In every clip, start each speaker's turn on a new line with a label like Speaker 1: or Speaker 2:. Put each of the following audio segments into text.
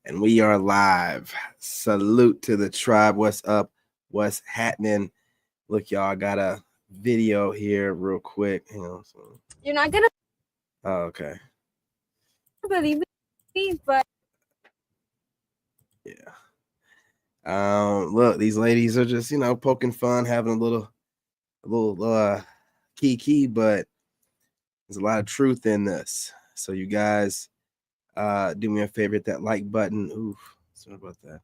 Speaker 1: And we are live. Salute to the tribe. What's up? What's happening? Look, y'all, I got a video here real quick. Hang on.
Speaker 2: You're not gonna
Speaker 1: okay.
Speaker 2: believe me, but
Speaker 1: Yeah. Look, these ladies are just, poking fun, having a little kiki, but there's a lot of truth in this. So you guys do me a favor, hit that like button. Oof, sorry about that.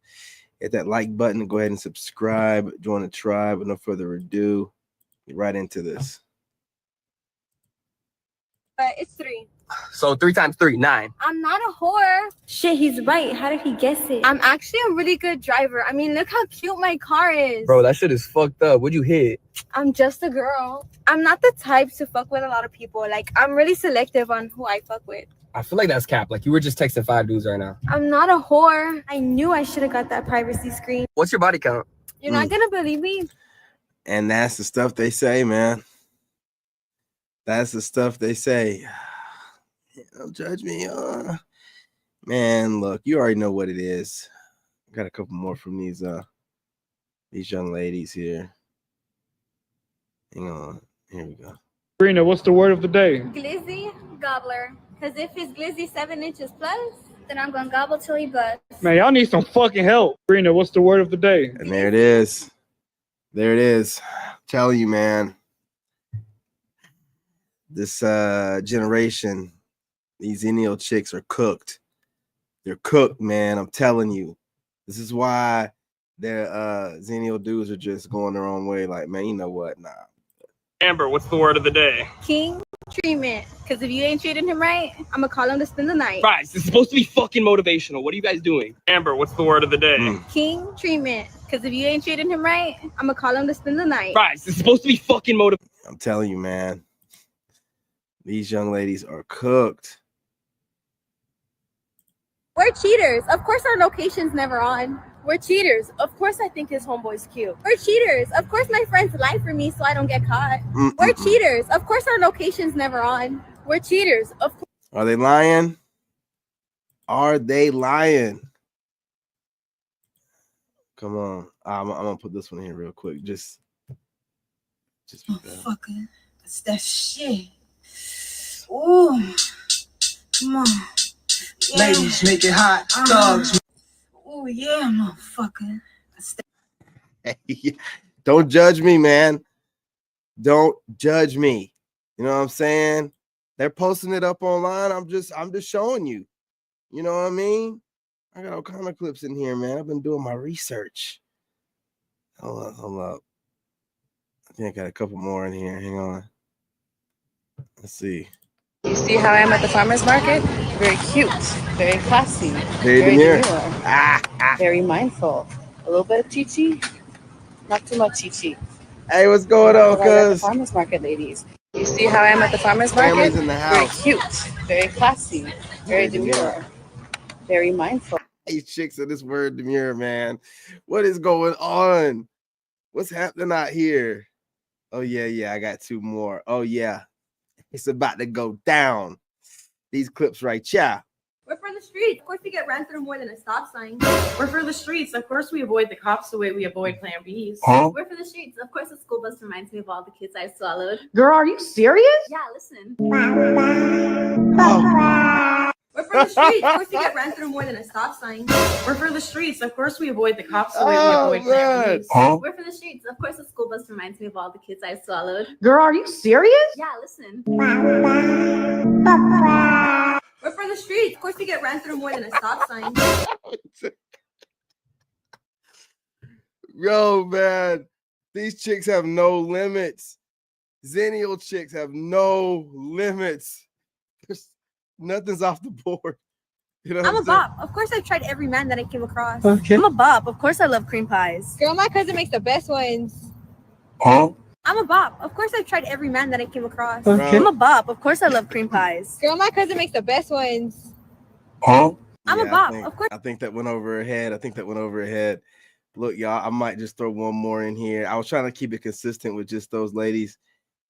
Speaker 1: Hit that like button and go ahead and subscribe. Join the tribe. With no further ado, get right into this.
Speaker 2: it's 3.
Speaker 3: So 3 times 3, 9.
Speaker 2: I'm not a whore.
Speaker 4: Shit, he's right. How did he guess it?
Speaker 2: I'm actually a really good driver. I mean, look how cute my car is.
Speaker 3: Bro, that shit is fucked up. What'd you hit?
Speaker 2: I'm just a girl. I'm not the type to fuck with a lot of people. Like, I'm really selective on who I fuck with.
Speaker 3: I feel like that's cap. Like, you were just texting 5 dudes right now.
Speaker 2: I'm not a whore.
Speaker 4: I knew I should have got that privacy screen.
Speaker 3: What's your body count?
Speaker 2: You're not gonna believe me.
Speaker 1: And that's the stuff they say, man. That's the stuff they say. Don't judge me. Man, look, you already know what it is. Got a couple more from these young ladies here. Hang on. Here we go.
Speaker 5: Karina, what's the word of the day?
Speaker 2: Glizzy gobbler. Because if his glizzy 7 inches plus,
Speaker 6: then I'm gonna gobble till he busts.
Speaker 5: Man, y'all need some fucking help. Karina, what's the word of the day?
Speaker 1: And there it is. There it is. I'm telling you, man. This generation, these Zennial chicks are cooked. They're cooked, man. I'm telling you. This is why their Zennial dudes are just going their own way. Like, man, you know what? Nah.
Speaker 7: Amber, what's the word of the day?
Speaker 2: king treatment. Because if you ain't treating him right, I'm gonna call him to spend the night.
Speaker 7: Guys, it's supposed to be fucking motivational. What are you guys doing? Amber, what's the word of the day?
Speaker 2: King treatment. Because if you ain't treating him right, I'm gonna call him to spend the night.
Speaker 7: Guys, it's supposed to be fucking motivational.
Speaker 1: I'm telling you, man. These young ladies are cooked.
Speaker 2: We're cheaters. Of course our location's never on. We're cheaters. Of course I think his homeboy's cute. We're cheaters. Of course my friends lie for me so I don't get caught. We're cheaters. Of course our location's never on. We're cheaters. Of course.
Speaker 1: Are they lying? Are they lying? Come on. I'm gonna put this one here real quick. Just
Speaker 8: Motherfucker. That's that shit. Ooh. Come on. Yeah.
Speaker 9: Ladies, make it hot. Thugs.
Speaker 8: Oh yeah, motherfucker.
Speaker 1: Hey, don't judge me, man. Don't judge me. You know what I'm saying? They're posting it up online. I'm just showing you. You know what I mean? I got all kind of clips in here, man. I've been doing my research. Hold up. I think I got a couple more in here. Hang on. Let's see.
Speaker 10: You see how I am at the farmer's market? Very cute, very classy,
Speaker 1: Very demure.
Speaker 10: Very mindful. A little bit of chi-chi, not too much chi-chi.
Speaker 1: Hey, what's going on,
Speaker 10: The
Speaker 1: cuz?
Speaker 10: farmer's market, ladies. You see how I am at the farmer's market?
Speaker 1: Family's in the
Speaker 10: Very
Speaker 1: house.
Speaker 10: cute, very classy, very demure, very mindful.
Speaker 1: These chicks in this word demure, man. What is going on? What's happening out here? Oh, yeah, I got 2 more. Oh, yeah. It's about to go down. These clips right here.
Speaker 2: We're for the streets. Of course we get ran through more than a stop sign.
Speaker 11: We're for the streets. Of course we avoid the cops the way we avoid Plan Bs.
Speaker 2: We're for the streets. Of course the school bus reminds me of all the kids I've swallowed.
Speaker 11: Girl, are you serious?
Speaker 2: Yeah, listen. We're for the streets. Of course we get ran through more than a stop sign.
Speaker 11: We're for the streets. Of course we avoid the cops the way we avoid Plan Bs.
Speaker 2: We're for the streets. Of course the school bus reminds me of all the kids I've swallowed.
Speaker 11: Girl, are you serious?
Speaker 2: Yeah, listen. We're for the streets. Of course we get ran through more than a stop sign.
Speaker 1: Yo, man. These chicks have no limits. Zennial chicks have no limits. Nothing's off the board. You know
Speaker 2: I'm a bop. Of course I've tried every man that I came across. Okay. I'm a bop. Of course I love cream pies. Girl, my cousin makes the best ones. I'm a bop. Of course I've tried every man that I came across.
Speaker 1: Okay.
Speaker 2: I'm a bop. Of course I love cream pies. Girl, my cousin makes the best ones. I'm a bop. Of course.
Speaker 1: I think that went over her head. Look, y'all, I might just throw one more in here. I was trying to keep it consistent with just those ladies.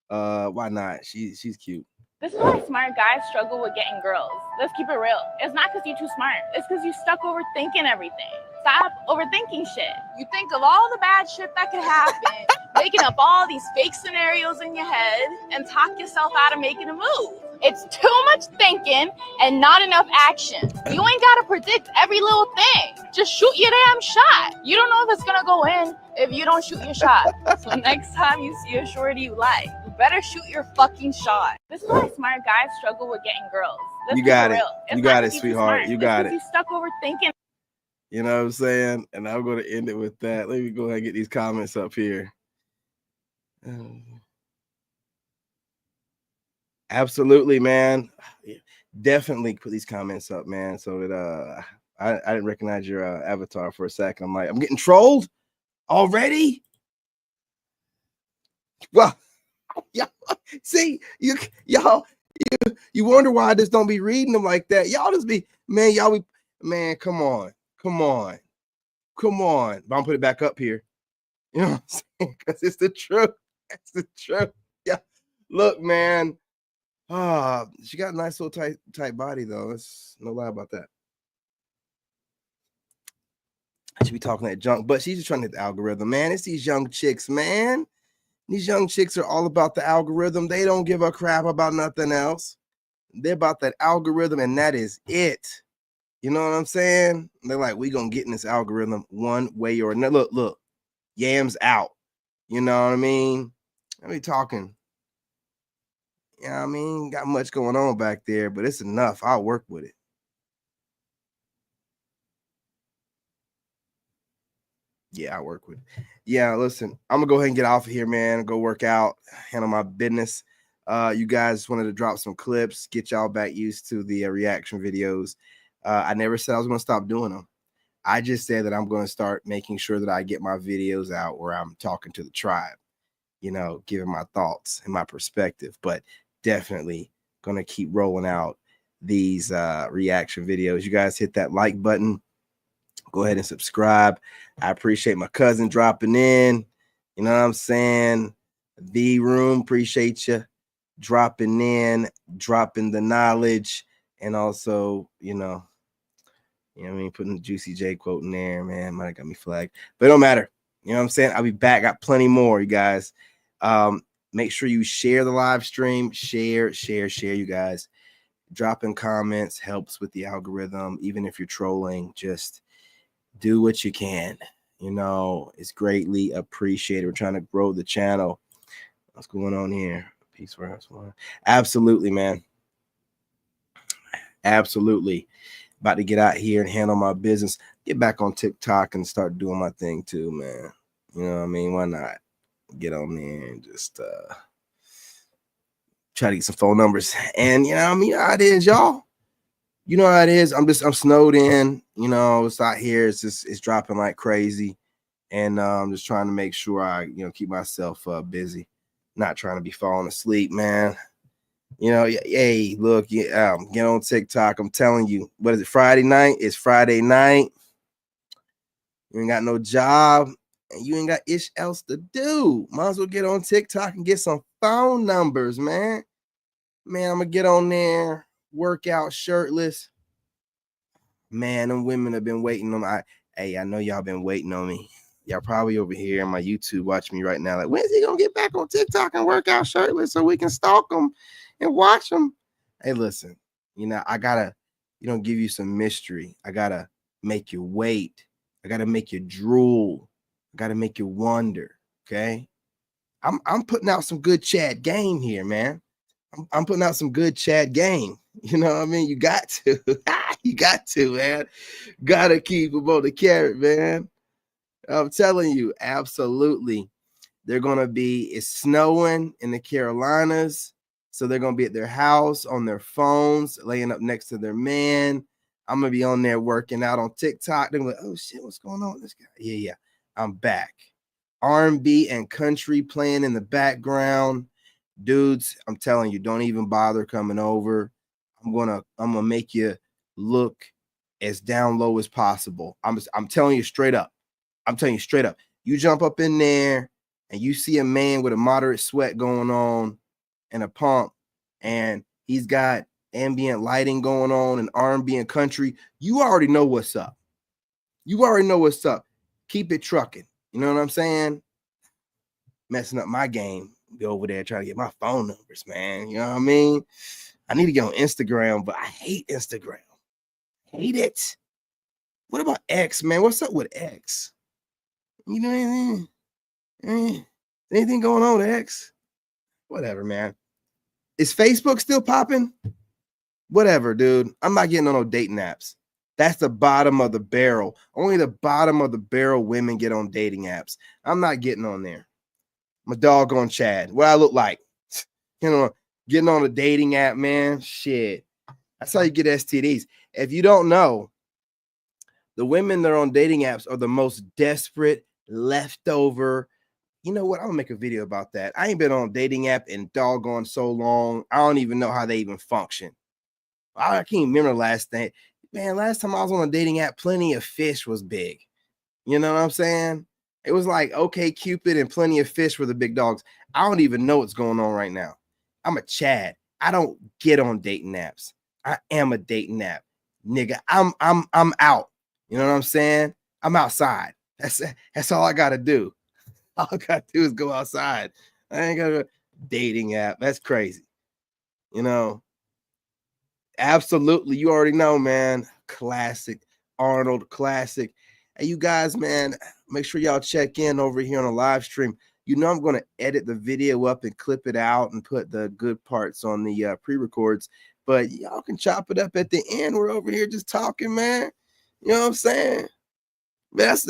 Speaker 1: Why not? She's cute.
Speaker 12: This is why smart guys struggle with getting girls. Let's keep it real. It's not because you're too smart. It's because you stuck overthinking everything. Stop overthinking shit. You think of all the bad shit that could happen, making up all these fake scenarios in your head, and talk yourself out of making a move. It's too much thinking and not enough action. You ain't gotta predict every little thing. Just shoot your damn shot. You don't know if it's gonna go in if you don't shoot your shot. So next time you see a shorty you like, you better shoot your fucking shot. This is why smart guys struggle with getting girls. Let's
Speaker 1: You got
Speaker 12: keep
Speaker 1: it.
Speaker 12: real. It's
Speaker 1: You
Speaker 12: not
Speaker 1: got it,
Speaker 12: 'cause you're too
Speaker 1: sweetheart.
Speaker 12: smart.
Speaker 1: You
Speaker 12: It's
Speaker 1: got
Speaker 12: 'cause
Speaker 1: it.
Speaker 12: you stuck overthinking.
Speaker 1: You know what I'm saying? And I'm going to end it with that. Let me go ahead and get these comments up here. Absolutely, man. Definitely put these comments up, man, so that I didn't recognize your avatar for a second. I'm like, I'm getting trolled already? Well, yeah. See, y'all wonder why I just don't be reading them like that. Y'all just be, man, come on. But I'm gonna put it back up here. You know what I'm saying? Because it's the truth. It's the truth. Yeah. Look, man. She got a nice little tight body, though. It's no lie about that. I should be talking that junk, but she's just trying to hit the algorithm, man. It's these young chicks, man. These young chicks are all about the algorithm. They don't give a crap about nothing else. They're about that algorithm, and that is it. You know what I'm saying? They're like, we gonna get in this algorithm one way or another. Look, yams out. You know what I mean? I be talking. Yeah, I mean, got much going on back there, but it's enough. I'll work with it. Yeah, I work with it. Yeah, listen, I'm gonna go ahead and get off of here, man. Go work out, handle my business. You guys wanted to drop some clips, get y'all back used to the reaction videos. I never said I was gonna stop doing them. I just said that I'm gonna start making sure that I get my videos out where I'm talking to the tribe, you know, giving my thoughts and my perspective, but definitely gonna keep rolling out these reaction videos. You guys hit that like button. Go ahead and subscribe. I appreciate my cousin dropping in. You know what I'm saying? The room, appreciate you dropping in, dropping the knowledge, and also, you know what I mean, putting the Juicy J quote in there, man. Might have got me flagged, but it don't matter. You know what I'm saying? I'll be back. Got plenty more, you guys. Make sure you share the live stream. Share, you guys. Dropping comments helps with the algorithm. Even if you're trolling, just do what you can. You know, it's greatly appreciated. We're trying to grow the channel. What's going on here? Peace for us. Absolutely, man. Absolutely. About to get out here and handle my business. Get back on TikTok and start doing my thing too, man. You know what I mean? Why not get on there and just try to get some phone numbers? And you know what I mean? You know how it is, y'all. You know how it is. I'm snowed in. You know, it's out here. It's dropping like crazy, and I'm just trying to make sure I keep myself busy, not trying to be falling asleep, man. You know, hey, look, get on TikTok. I'm telling you, what is it? Friday night? It's Friday night. You ain't got no job, and you ain't got ish else to do. Might as well get on TikTok and get some phone numbers, man. Man, I'm gonna get on there. Work out shirtless. Man, them women have been waiting on me. I know y'all been waiting on me. Y'all probably over here on my YouTube watching me right now. Like, when's he gonna get back on TikTok and work out shirtless so we can stalk them and watch them? Hey, listen, I gotta, give you some mystery. I gotta make you wait. I gotta make you drool. I gotta make you wonder. Okay, I'm putting out some good chat game here, man. I'm putting out some good chat game. You know what I mean? You got to. You got to, man. Gotta keep them on the carrot, man. I'm telling you, absolutely. They're going to be, it's snowing in the Carolinas. So they're going to be at their house on their phones, laying up next to their man. I'm going to be on there working out on TikTok. They're like, oh, shit, what's going on with this guy? Yeah. I'm back. R&B and country playing in the background. Dudes, I'm telling you, don't even bother coming over. I'm gonna make you look as down low as possible. I'm telling you straight up. You jump up in there and you see a man with a moderate sweat going on and a pump, and He's got ambient lighting going on and R&B and country. You already know what's up. You already know what's up. Keep it trucking. You know what I'm saying? Messing up my game. Go over there trying to get my phone numbers, man. You know what I mean? I need to get on Instagram, but I hate Instagram. Hate it. What about X, man? What's up with X? You know anything? Anything going on with X? Whatever, man. Is Facebook still popping? Whatever, dude. I'm not getting on no dating apps. That's the bottom of the barrel. Only the bottom of the barrel women get on dating apps. I'm not getting on there. My doggone Chad. What I look like. You know, getting on a dating app, man. Shit. That's how you get STDs. If you don't know, the women that are on dating apps are the most desperate, leftover. You know what? I'm gonna make a video about that. I ain't been on a dating app in doggone so long. I don't even know how they even function. I can't remember the last thing. Man, last time I was on a dating app, Plenty of Fish was big. You know what I'm saying? It was like OK Cupid and Plenty of Fish were the big dogs. I don't even know what's going on right now. I'm a Chad. I don't get on dating apps. I am a dating app. Nigga, I'm out. You know what I'm saying? I'm outside. That's all I gotta do. All I gotta do is go outside. I ain't got a dating app. That's crazy. You know, absolutely. You already know, man. Classic Arnold, classic. Hey, you guys, man, make sure y'all check in over here on a live stream. You know, I'm going to edit the video up and clip it out and put the good parts on the pre-records, but y'all can chop it up at the end. We're over here just talking, man. You know what I'm saying? That's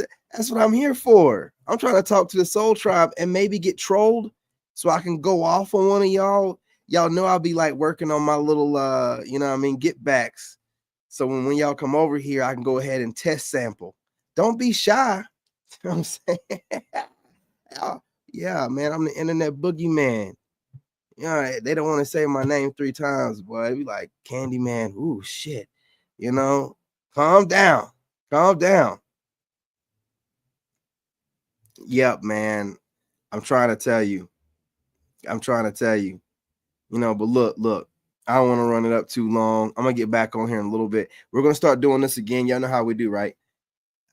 Speaker 1: what I'm here for. I'm trying to talk to the Soul Tribe and maybe get trolled so I can go off on one of y'all. Y'all know I'll be like working on my little, you know what I mean, get backs. So when y'all come over here, I can go ahead and test sample. Don't be shy. You know what I'm saying? Yeah, man, I'm the internet boogeyman. Yeah, they don't want to say my name 3 times, boy. They be like, Candyman. Ooh, shit. You know, calm down. Calm down. Yep, man. I'm trying to tell you. You know, but look. I don't want to run it up too long. I'm going to get back on here in a little bit. We're going to start doing this again. Y'all know how we do, right?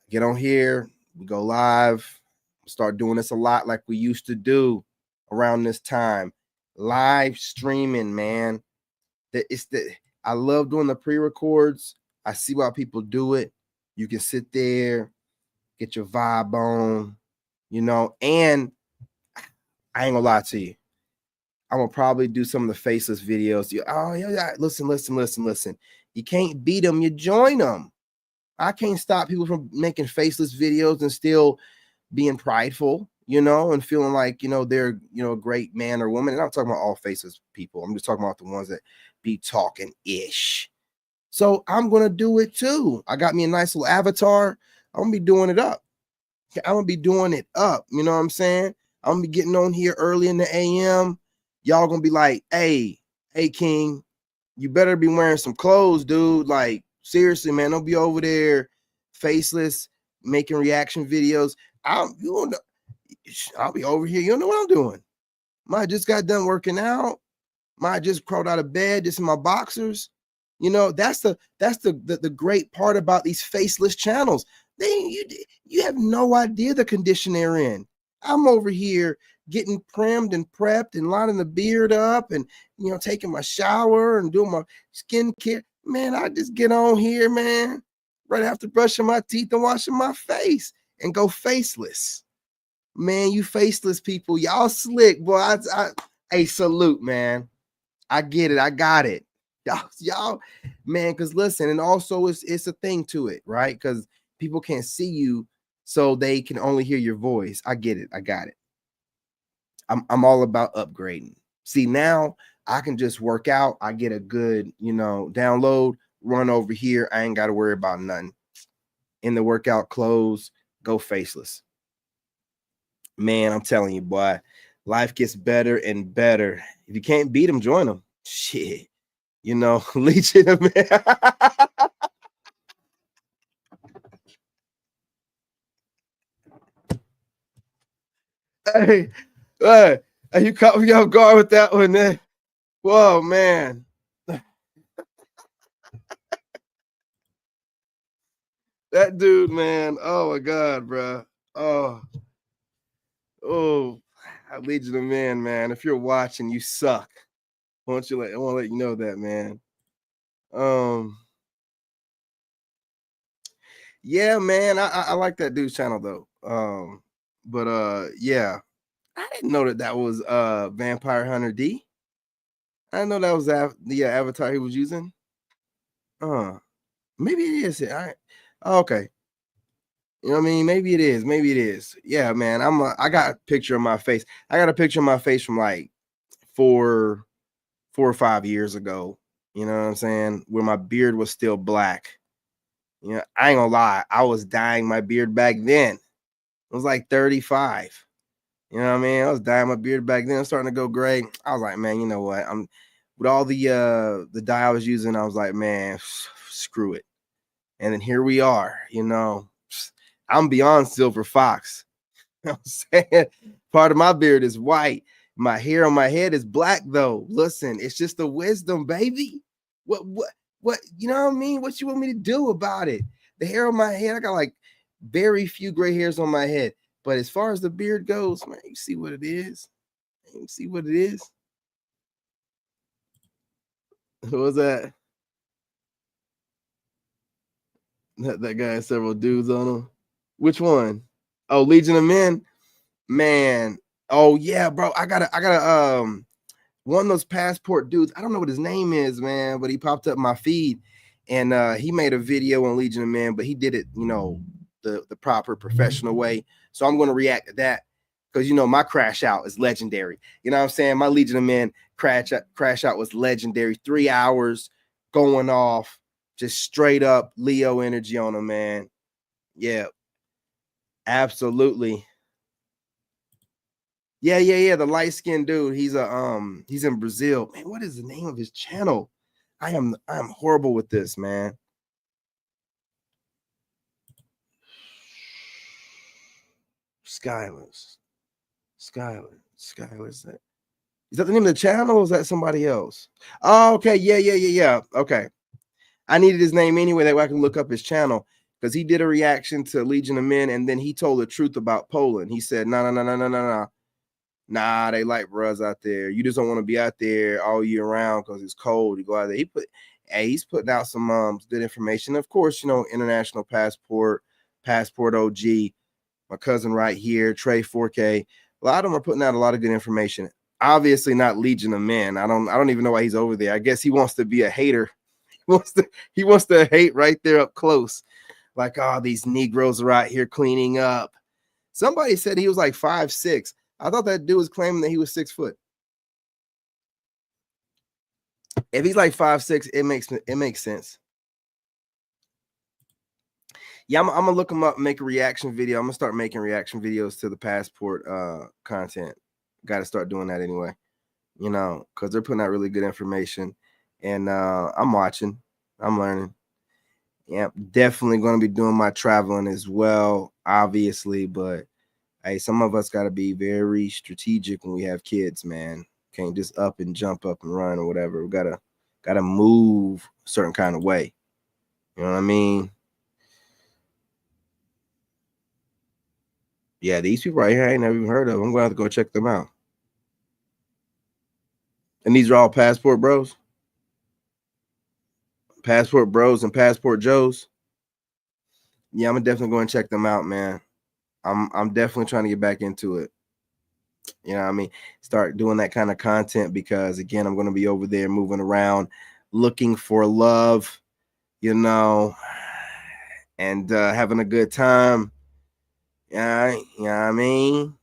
Speaker 1: Get on here. We go live. Start doing this a lot like we used to do around this time. Live streaming, man. I love doing the pre-records. I see why people do it. You can sit there, get your vibe on, you know, and I ain't gonna lie to you. I'm gonna probably do some of the faceless videos. Oh, yeah. Listen. You can't beat them, you join them. I can't stop people from making faceless videos and still being prideful, you know, and feeling like, you know, they're, you know, a great man or woman. And I'm not talking about all faceless people. I'm just talking about the ones that be talking ish. So I'm going to do it too. I got me a nice little avatar. I'm going to be doing it up. I'm going to be doing it up. You know what I'm saying? I'm going to be getting on here early in the AM. Y'all going to be like, hey, King, you better be wearing some clothes, dude. Like, seriously, man, don't be over there faceless, making reaction videos. I'll be over here. You don't know what I'm doing. Might just got done working out. Might just crawled out of bed, just in my boxers. You know, that's the great part about these faceless channels. You have no idea the condition they're in. I'm over here getting primed and prepped and lining the beard up and, you know, taking my shower and doing my skincare. Man, I just get on here, man, right after brushing my teeth and washing my face and go faceless. Man, you faceless people, y'all slick, boy. Hey, salute, man. I get it. I got it. Y'all, man, because listen, and also it's a thing to it, right? Because people can't see you, so they can only hear your voice. I get it. I got it. I'm all about upgrading. See, now I can just work out. I get a good, you know, download, run over here. I ain't got to worry about nothing. In the workout clothes, go faceless. Man, I'm telling you, boy, life gets better and better. If you can't beat them, join them. Shit. You know, Legion of Man. Hey, you caught me off guard with that one, man. Whoa, man. That dude, man. Oh my God, bro. Oh, Legion of Men, man. If you're watching, you suck. I want to let you know that, man. Yeah, man. I like that dude's channel though. Yeah. I didn't know that was Vampire Hunter D. I didn't know that was the avatar he was using. Maybe it is. Okay. You know what I mean? Maybe it is. Maybe it is. Yeah, man. I got a picture of my face. I got a picture of my face from like 4 or 5 years ago. You know what I'm saying? Where my beard was still black. You know, I ain't gonna lie. I was dyeing my beard back then. I was like 35. You know what I mean? I was dyeing my beard back then. Starting to go gray. I was like, man, you know what? I'm with all the dye I was using. I was like, man, screw it. And then here we are. You know, I'm beyond Silver Fox. You know what I'm saying? Part of my beard is white. My hair on my head is black, though. Listen, it's just the wisdom, baby. What? You know what I mean? What you want me to do about it? The hair on my head, I got like very few gray hairs on my head. But as far as the beard goes, man, you see what it is. You see what it is. What was that? That guy has several dudes on him. Which one? Oh, Legion of Men. Man. Oh yeah, bro. I gotta one of those passport dudes. I don't know what his name is, man, but he popped up my feed and he made a video on Legion of Men, but he did it, you know, the proper professional way. So I'm gonna react to that because you know my crash out is legendary. You know what I'm saying? My Legion of Men crash out was legendary. 3 hours going off, just straight up Leo energy on him, man. Yeah, absolutely. Yeah. The light-skinned dude. He's in Brazil. Man, what is the name of his channel? I am horrible with this, man. Skylar's. Is that the name of the channel or is that somebody else? Oh, okay. Yeah. Okay. I needed his name anyway, that way I can look up his channel because he did a reaction to Legion of Men and then he told the truth about Poland. He said, no. Nah, they like bros out there. You just don't want to be out there all year round because it's cold. You go out there. He's putting out some good information. Of course, you know, international passport OG. My cousin right here, Trey 4K. A lot of them are putting out a lot of good information. Obviously, not Legion of Men. I don't even know why he's over there. I guess he wants to be a hater. He wants to hate right there up close. Like, oh, these Negroes are out here cleaning up. Somebody said he was like 5'6". I thought that dude was claiming that he was 6 foot. If he's like 5'6", it makes sense. Yeah, I'm gonna look him up and make a reaction video. I'm gonna start making reaction videos to the passport content. Got to start doing that anyway, you know, because they're putting out really good information. And I'm watching, I'm learning. Yeah, definitely going to be doing my traveling as well, obviously, but hey, some of us got to be very strategic when we have kids, man. Can't just up and jump up and run or whatever. We gotta move a certain kind of way. You know what I mean? Yeah, these people right here I ain't never even heard of. I'm gonna have to go check them out. And these are all Passport Bros. Passport Bros and Passport Joes. Yeah, I'm definitely going to check them out, man. I'm definitely trying to get back into it. You know what I mean? Start doing that kind of content because, again, I'm going to be over there moving around, looking for love, you know, and having a good time. Yeah, you know what I mean?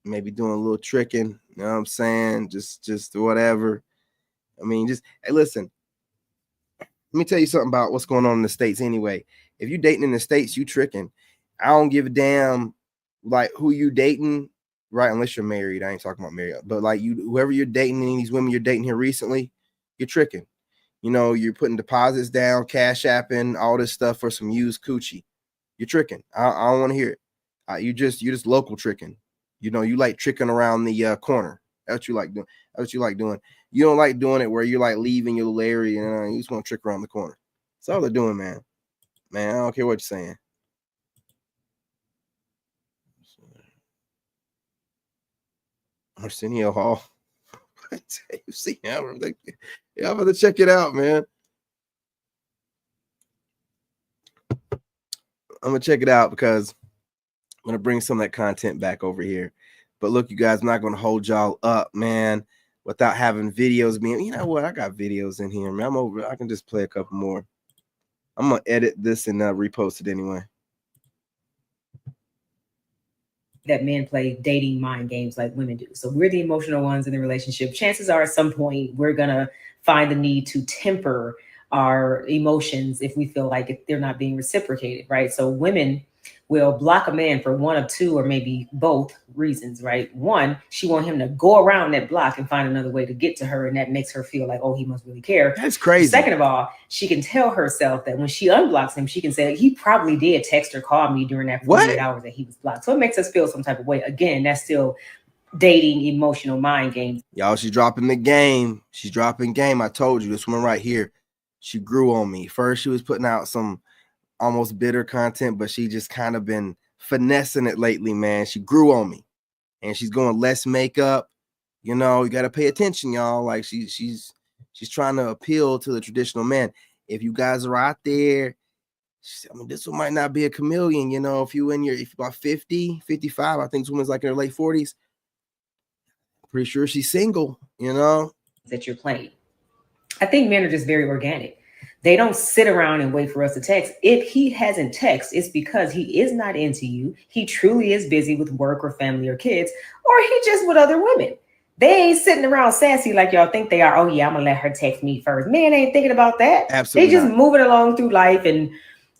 Speaker 1: Maybe doing a little tricking, you know what I'm saying? Just whatever. I mean, just, hey, listen, let me tell you something about what's going on in the States anyway. If you're dating in the States, you tricking. I don't give a damn like who you dating, right? Unless you're married. I ain't talking about married, but like whoever you're dating, and these women you're dating here recently, you're tricking. You know, you're putting deposits down, cash apping, all this stuff for some used coochie. You're tricking. I don't want to hear it. You just local tricking. You know, you like tricking around the corner. That's what you like doing. That's what you like doing. You don't like doing it where you're like leaving your little area and you just want to trick around the corner. That's all they're doing, man. man. I don't care what you're saying. Arsenio Hall. You see him? Yeah, I'm gonna check it out, man. I'm gonna check it out because I'm gonna bring some of that content back over here. But look, you guys, I'm not gonna hold y'all up, man, without having videos being. You know what? I got videos in here, man. I can just play a couple more. I'm gonna edit this and repost it anyway.
Speaker 13: That men play dating mind games like women do. So we're the emotional ones in the relationship. Chances are at some point we're going to find the need to temper our emotions if we feel like they're not being reciprocated, right? So women will block a man for one of two or maybe both reasons, right? One, she wants him to go around that block and find another way to get to her, and that makes her feel like, oh, he must really care.
Speaker 1: That's crazy.
Speaker 13: Second of all, she can tell herself that when she unblocks him, she can say, he probably did text or call me during that 48 hours that he was blocked. So it makes us feel some type of way. Again, that's still dating emotional mind games.
Speaker 1: Y'all, she's dropping the game. She's dropping game. I told you, this one right here, she grew on me. First, she was putting out some almost bitter content, but she just kind of been finessing it lately, man. She grew on me, and she's going less makeup. You know, you got to pay attention, y'all. Like she's trying to appeal to the traditional man. If you guys are out there, I mean, this one might not be a chameleon. You know, if you're about 50, 55, I think this woman's like in her late 40s. Pretty sure she's single, you know,
Speaker 13: that you're playing. I think men are just very organic. They don't sit around and wait for us to text. If he hasn't texted, it's because he is not into you. He truly is busy with work or family or kids, or he just with other women. They ain't sitting around sassy like y'all think they are. Oh yeah, I'm gonna let her text me first. Men ain't thinking about that.
Speaker 1: Absolutely.
Speaker 13: They just moving along through life, and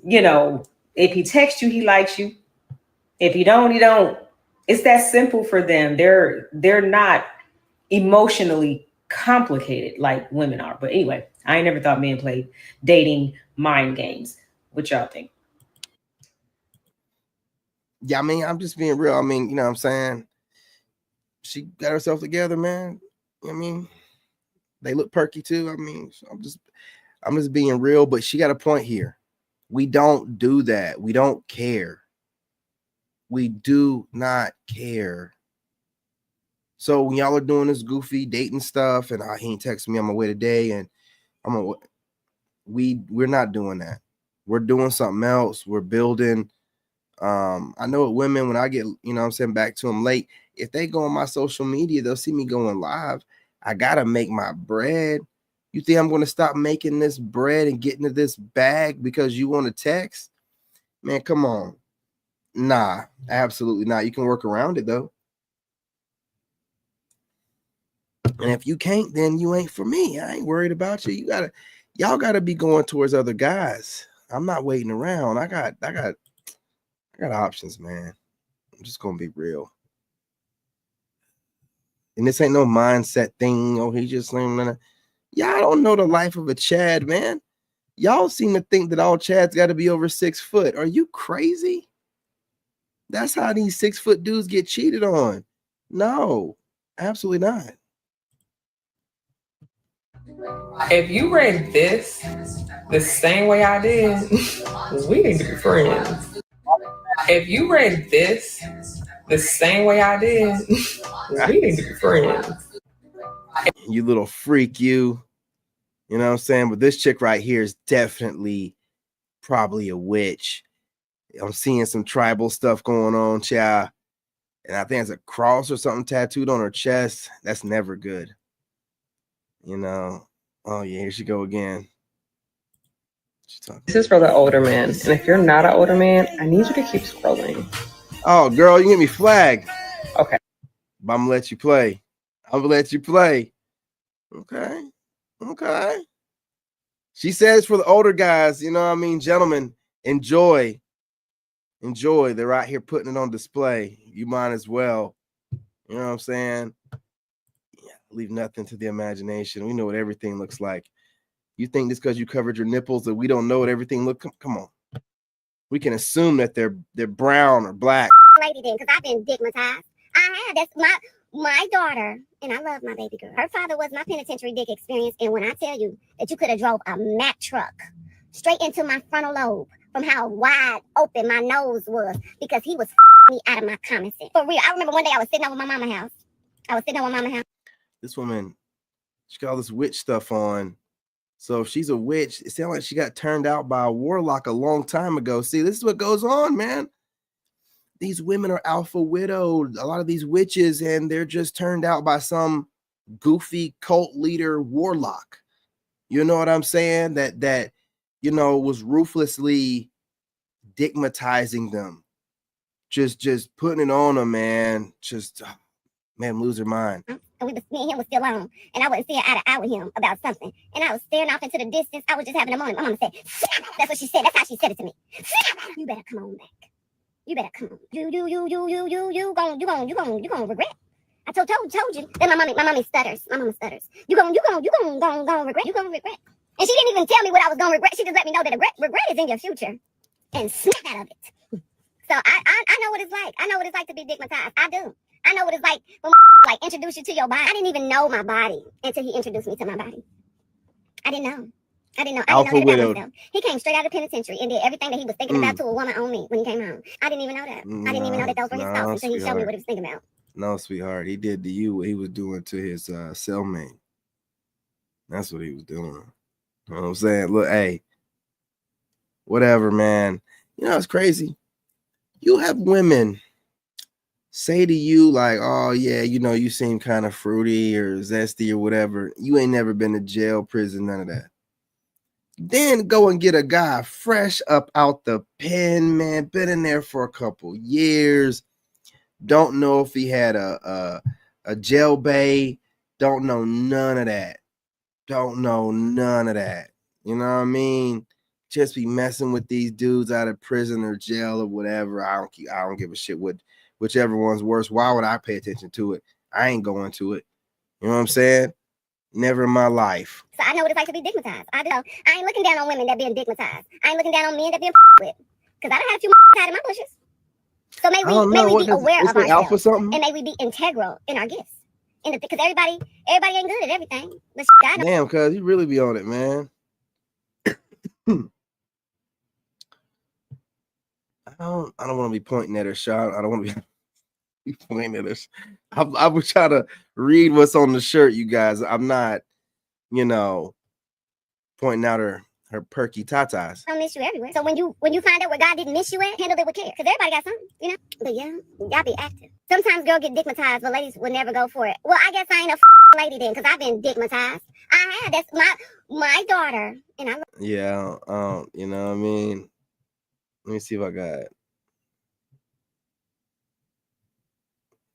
Speaker 13: you know, if he texts you, he likes you. If he don't, he don't. It's that simple for them. They're not emotionally complicated like women are. But anyway, I ain't never thought men played dating mind games. What y'all think?
Speaker 1: Yeah, I mean, I'm just being real. I mean, you know what I'm saying? She got herself together, man. I mean, they look perky too. I mean, I'm just being real, but she got a point here. We don't do that. We don't care. We do not care. So when y'all are doing this goofy dating stuff, and he ain't texting me on my way today, and we're not doing that. We're doing something else. We're building. I know with women, when I get, you know what I'm saying, back to them late, if they go on my social media, they'll see me going live. I gotta make my bread. You think I'm going to stop making this bread and getting to this bag because you want to text? Man, come on. Nah, absolutely not. You can work around it though. And if you can't, then you ain't for me. I ain't worried about you. Y'all gotta be going towards other guys. I'm not waiting around. I got options, man. I'm just gonna be real. And this ain't no mindset thing. Oh, he just y'all don't know the life of a Chad, man. Y'all seem to think that all Chads got to be over 6 foot. Are you crazy? That's how these 6 foot dudes get cheated on. No, absolutely not.
Speaker 14: If you read this the same way I did, we need to be friends. If you read this the same way I did, we need to be friends.
Speaker 1: You little freak, you. You know what I'm saying? But this chick right here is definitely probably a witch. I'm seeing some tribal stuff going on, child. And I think it's a cross or something tattooed on her chest. That's never good. You know? Oh, yeah, here she go again.
Speaker 14: This is for the older man. And if you're not an older man, I need you to keep scrolling.
Speaker 1: Oh, girl, you get me flagged.
Speaker 14: Okay.
Speaker 1: But I'm going to let you play. I'm going to let you play. Okay. Okay. She says for the older guys, you know what I mean? Gentlemen, enjoy. Enjoy. They're out here putting it on display. You might as well. You know what I'm saying? Yeah, leave nothing to the imagination. We know what everything looks like. You think just because you covered your nipples that we don't know what everything looks? Come on. We can assume that they're brown or black.
Speaker 15: Lady then, because I've been digmatized. I have. That's my daughter, and I love my baby girl. Her father was my penitentiary dick experience, and when I tell you that you could have drove a Mack truck straight into my frontal lobe from how wide open my nose was because he was me out of my common sense. For real, I remember one day I was sitting over my mama's house.
Speaker 1: This woman, she got all this witch stuff on. So if she's a witch, it sounds like she got turned out by a warlock a long time ago. See, this is what goes on, man. These women are alpha widowed, a lot of these witches, and they're just turned out by some goofy cult leader warlock. You know what I'm saying? That you know, was ruthlessly stigmatizing them. Just putting it on them, man. Just man, lose her mind.
Speaker 15: And me and him was still on. And I wasn't seeing eye to eye with him about something. And I was staring off into the distance. I was just having a moment. My mama said, that's what she said. That's how she said it to me. You better come on back. You better come on. You gonna regret. I told you. Then my mommy stutters. My mama stutters. You gonna regret. You gonna regret. And she didn't even tell me what I was gonna regret. She just let me know that regret is in your future. And snap out of it. So I know what it's like. I know what it's like to be stigmatized. I do. I know what it's like when like introduce you to your body. I didn't even know my body until he introduced me to my body. I didn't know.
Speaker 1: Alpha widowed.
Speaker 15: Myself. He came straight out of the penitentiary and did everything that he was thinking about to a woman on me when he came home. I didn't even know that. I didn't even know that those were his thoughts until he showed me what he was thinking about.
Speaker 1: No, sweetheart. He did to you what he was doing to his cellmate. That's what he was doing. You know what I'm saying? Look, hey, whatever, man. You know, it's crazy. You have women say to you like, oh yeah, you know, you seem kind of fruity or zesty or whatever. You ain't never been to jail, prison, none of that. Then go and get a guy fresh up out the pen, man, been in there for a couple years. Don't know if he had a jail bay. Don't know none of that. Don't know none of that. You know what I mean? Just be messing with these dudes out of prison or jail or whatever. I don't give a shit whichever one's worse. Why would I pay attention to it? I ain't going to it. You know what I'm saying? Never in my life.
Speaker 15: So I know what it's like to be stigmatized. I do. I ain't looking down on women that being stigmatized. I ain't looking down on men that being with. Because I don't have a few tied in my bushes. So may we be aware of ourselves. And may we be integral in our gifts. Because everybody ain't good at everything. But
Speaker 1: damn, cuz you really be on it, man. I don't want to be pointing at her, Sean. I don't want to be pointing at us. I was trying to read what's on the shirt, you guys. I'm not, you know, pointing out her perky tatas.
Speaker 15: I don't miss you everywhere. So when you find out where God didn't miss you at, handle it with care. Because everybody got something, you know. But yeah, y'all be active. Sometimes girls get stigmatized, but ladies will never go for it. Well, I guess I ain't a lady then, because I've been stigmatized. I have. That's my daughter, and I.
Speaker 1: Yeah, you know what I mean. Let me see if I got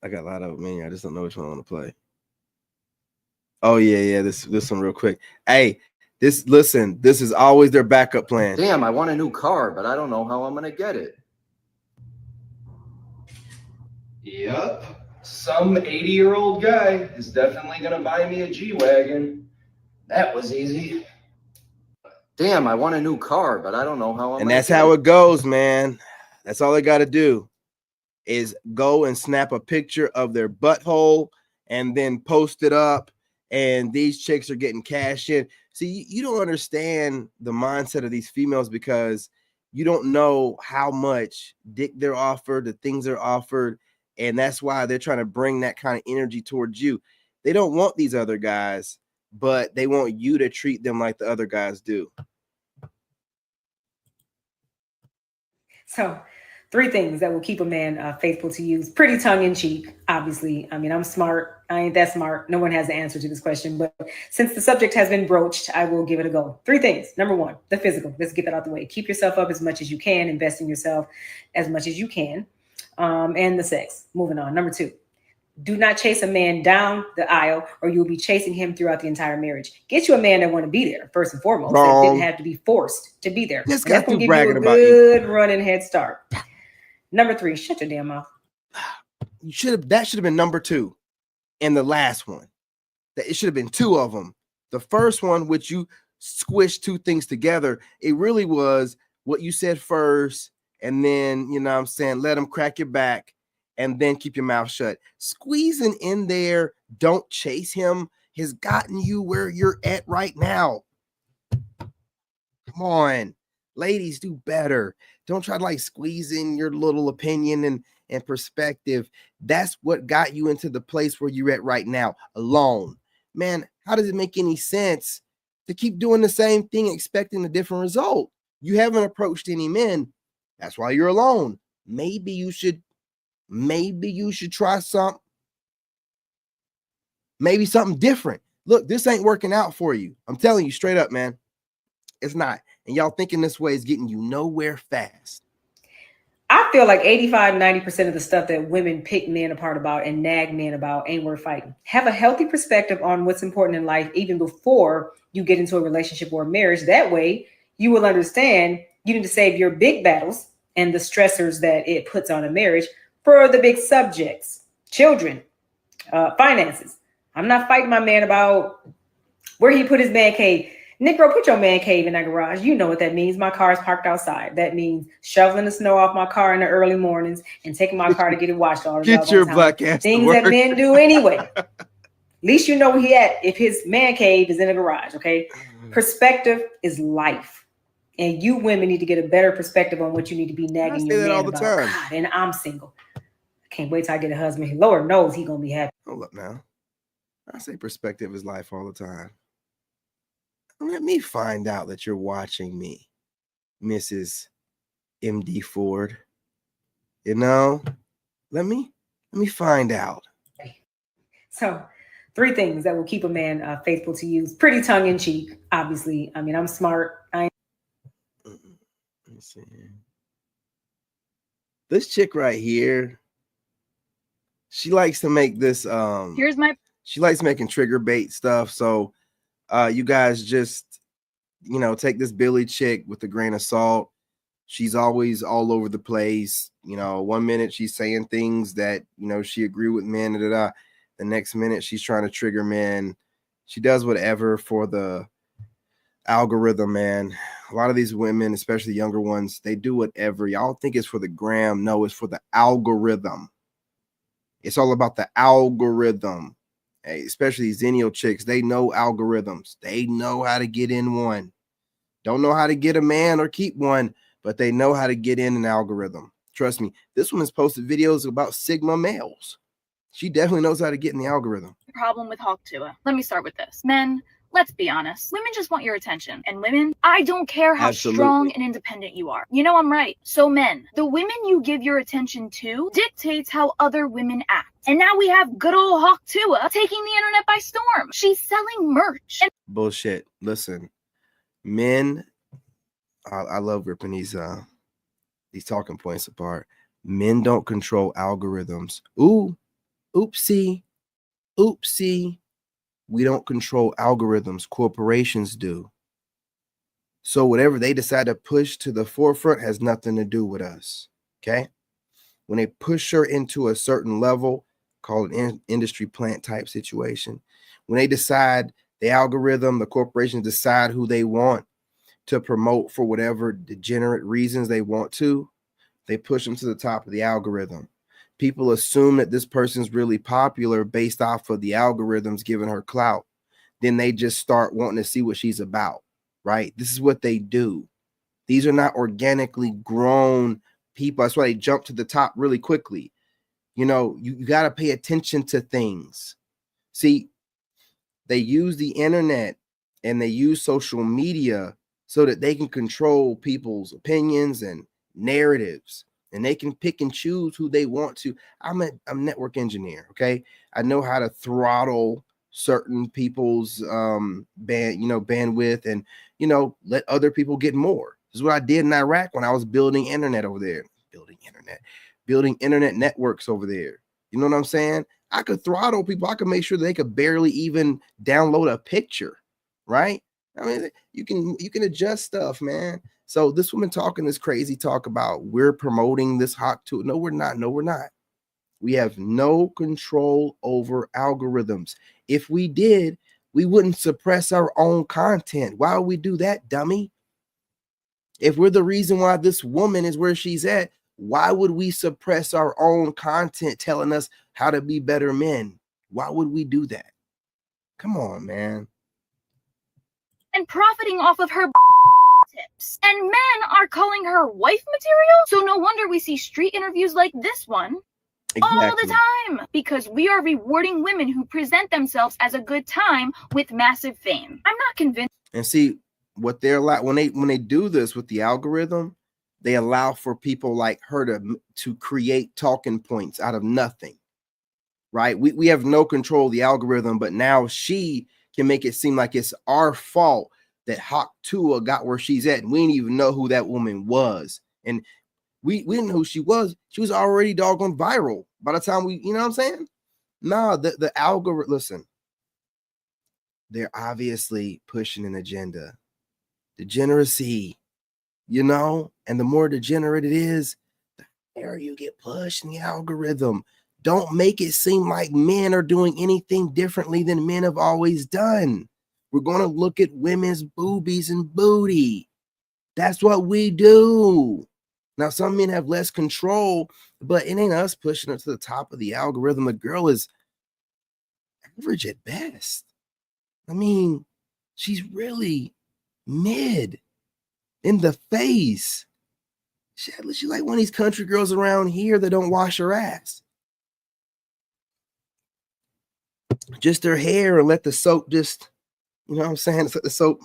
Speaker 1: a lot of them in here. I just don't know which one I want to play. Oh yeah, this one real quick. Hey, this is always their backup plan.
Speaker 16: Damn, I want a new car, but I don't know how I'm gonna get it.
Speaker 17: Yup, some 80-year-old guy is definitely gonna buy me a G-Wagon. That was easy.
Speaker 16: Damn, I want a new car, but I don't know how I'm
Speaker 1: And that's how it goes, man. That's all they got to do is go and snap a picture of their butthole and then post it up. And these chicks are getting cash in. See, you don't understand the mindset of these females because you don't know how much dick they're offered, the things they're offered. And that's why they're trying to bring that kind of energy towards you. They don't want these other guys, but they want you to treat them like the other guys do.
Speaker 13: So 3 things that will keep a man faithful to you. It's pretty tongue-in-cheek, obviously. I mean, I'm smart. I ain't that smart. No one has the answer to this question. But since the subject has been broached, I will give it a go. 3 things. Number 1, the physical. Let's get that out the way. Keep yourself up as much as you can. Invest in yourself as much as you can. And the sex. Moving on. Number 2. Do not chase a man down the aisle or you'll be chasing him throughout the entire marriage. Get you a man that want to be there, first and foremost. That didn't have to be forced to be there.
Speaker 1: This guy's too
Speaker 13: give
Speaker 1: bragging
Speaker 13: you a
Speaker 1: about you.
Speaker 13: good running head start. Number 3, shut your damn mouth.
Speaker 1: That should have been number 2 and the last one. That it should have been 2 of them. The first one, which you squished 2 things together, it really was what you said first, and then, you know what I'm saying, let him crack your back, and then keep your mouth shut. Squeezing in there, don't chase him, has gotten you where you're at right now. Come on, ladies, do better. Don't try to like squeeze in your little opinion and perspective. That's what got you into the place where you're at right now, alone. Man, how does it make any sense to keep doing the same thing, expecting a different result? You haven't approached any men. That's why you're alone. Maybe you should try something. Maybe something different. Look, this ain't working out for you. I'm telling you straight up, man. It's not. And y'all thinking this way is getting you nowhere fast.
Speaker 13: I feel like 85-90% of the stuff that women pick men apart about and nag men about ain't worth fighting. Have a healthy perspective on what's important in life even before you get into a relationship or a marriage. That way, you will understand you need to save your big battles and the stressors that it puts on a marriage for the big subjects. Children, finances. I'm not fighting my man about where he put his man cave. Negro, put your man cave in that garage. You know what that means. My car is parked outside. That means shoveling the snow off my car in the early mornings and taking my car to get it washed all the
Speaker 1: Get your black ass
Speaker 13: things that men do anyway. At least you know where he at if his man cave is in the garage, okay? Perspective is life. And you women need to get a better perspective on what you need to be nagging your man all the about. Time. God, and I'm single. I can't wait till I get a husband. Lord knows he gonna be happy.
Speaker 1: Hold up now. I say perspective is life all the time. Let me find out that you're watching me, Mrs. MD Ford. You know, let me find out.
Speaker 13: So 3 things that will keep a man faithful to you. Pretty tongue in cheek, obviously. I mean, I'm smart.
Speaker 1: Let me see. This chick right here, she likes to make this. She likes making trigger bait stuff. So you guys just, take this Billy chick with a grain of salt. She's always all over the place. 1 minute she's saying things that, she agree with men. The next minute she's trying to trigger men. She does whatever for the algorithm, man. A lot of these women, especially the younger ones, they do whatever. Y'all think it's for the gram. No, it's for the algorithm. It's all about the algorithm. Hey, especially these Zennial chicks, they know algorithms. They know how to get in one. Don't know how to get a man or keep one, but they know how to get in an algorithm. Trust me, this woman's posted videos about Sigma males. She definitely knows how to get in the algorithm.
Speaker 18: Problem with Hawk Tua. Let me start with this. Men, let's be honest. Women just want your attention. And women, I don't care how strong and independent you are. You know I'm right. So men, the women you give your attention to dictates how other women act. And now we have good old Hawk Tua taking the internet by storm. She's selling merch.
Speaker 1: Bullshit. Listen, men, I love ripping these talking points apart. Men don't control algorithms. Oopsie. We don't control algorithms. Corporations do. So whatever they decide to push to the forefront has nothing to do with us. Okay? When they push her into a certain level, called an industry plant type situation, when they decide the algorithm, the corporations decide who they want to promote for whatever degenerate reasons they want to, they push them to the top of the algorithm. People assume that this person's really popular based off of the algorithms giving her clout. Then they just start wanting to see what she's about, right? This is what they do. These are not organically grown people. That's why they jump to the top really quickly. You got to pay attention to things. See, they use the internet and they use social media so that they can control people's opinions and narratives. And they can pick and choose who they want to. I'm a network engineer, okay? I know how to throttle certain people's bandwidth and let other people get more. This is what I did in Iraq when I was building internet over there. Building internet networks over there. You know what I'm saying? I could throttle people. I could make sure they could barely even download a picture, right? I mean, you can adjust stuff, man. So this woman talking this crazy talk about we're promoting this hot tool. No, we're not. We have no control over algorithms. If we did, we wouldn't suppress our own content. Why would we do that, dummy? If we're the reason why this woman is where she's at, why would we suppress our own content telling us how to be better men? Why would we do that? Come on, man.
Speaker 18: And profiting off of her tips. And men are calling her wife material? So no wonder we see street interviews like this one all the time, because we are rewarding women who present themselves as a good time with massive fame. I'm not convinced.
Speaker 1: And see what they're like when they do this with the algorithm, they allow for people like her to create talking points out of nothing. Right? We have no control of the algorithm, but now she can make it seem like it's our fault that Hawk Tua got where she's at, and we didn't even know who that woman was. And we didn't know who she was. She was already doggone viral by the time we, you know what I'm saying? Nah, the algorithm, listen, they're obviously pushing an agenda. Degeneracy, you know, and the more degenerate it is, the higher you get pushed in the algorithm. Don't make it seem like men are doing anything differently than men have always done. We're going to look at women's boobies and booty. That's what we do. Now, some men have less control, but it ain't us pushing her to the top of the algorithm. The girl is average at best. I mean, she's really mid in the face. She's like one of these country girls around here that don't wash her ass. Just her hair, and let the soap just, you know what I'm saying? Let the soap.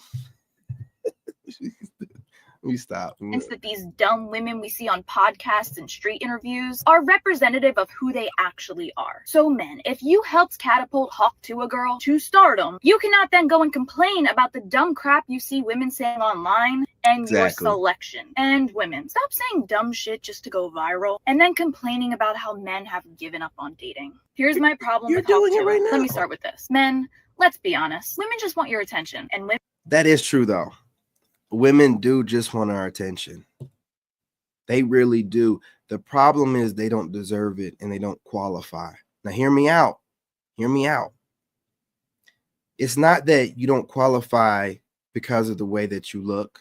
Speaker 1: Let me stop.
Speaker 18: That these dumb women we see on podcasts and street interviews are representative of who they actually are. So men, if you helped catapult Hawk Tua girl to stardom, you cannot then go and complain about the dumb crap you see women saying online and your selection. And women, stop saying dumb shit just to go viral and then complaining about how men have given up on dating. Here's my problem with Hawk Tua. Right, let me start with this. Men, let's be honest. Women just want your attention. And women—
Speaker 1: That is true though. Women do just want our attention. They really do. The problem is they don't deserve it and they don't qualify. Now, hear me out. Hear me out. It's not that you don't qualify because of the way that you look.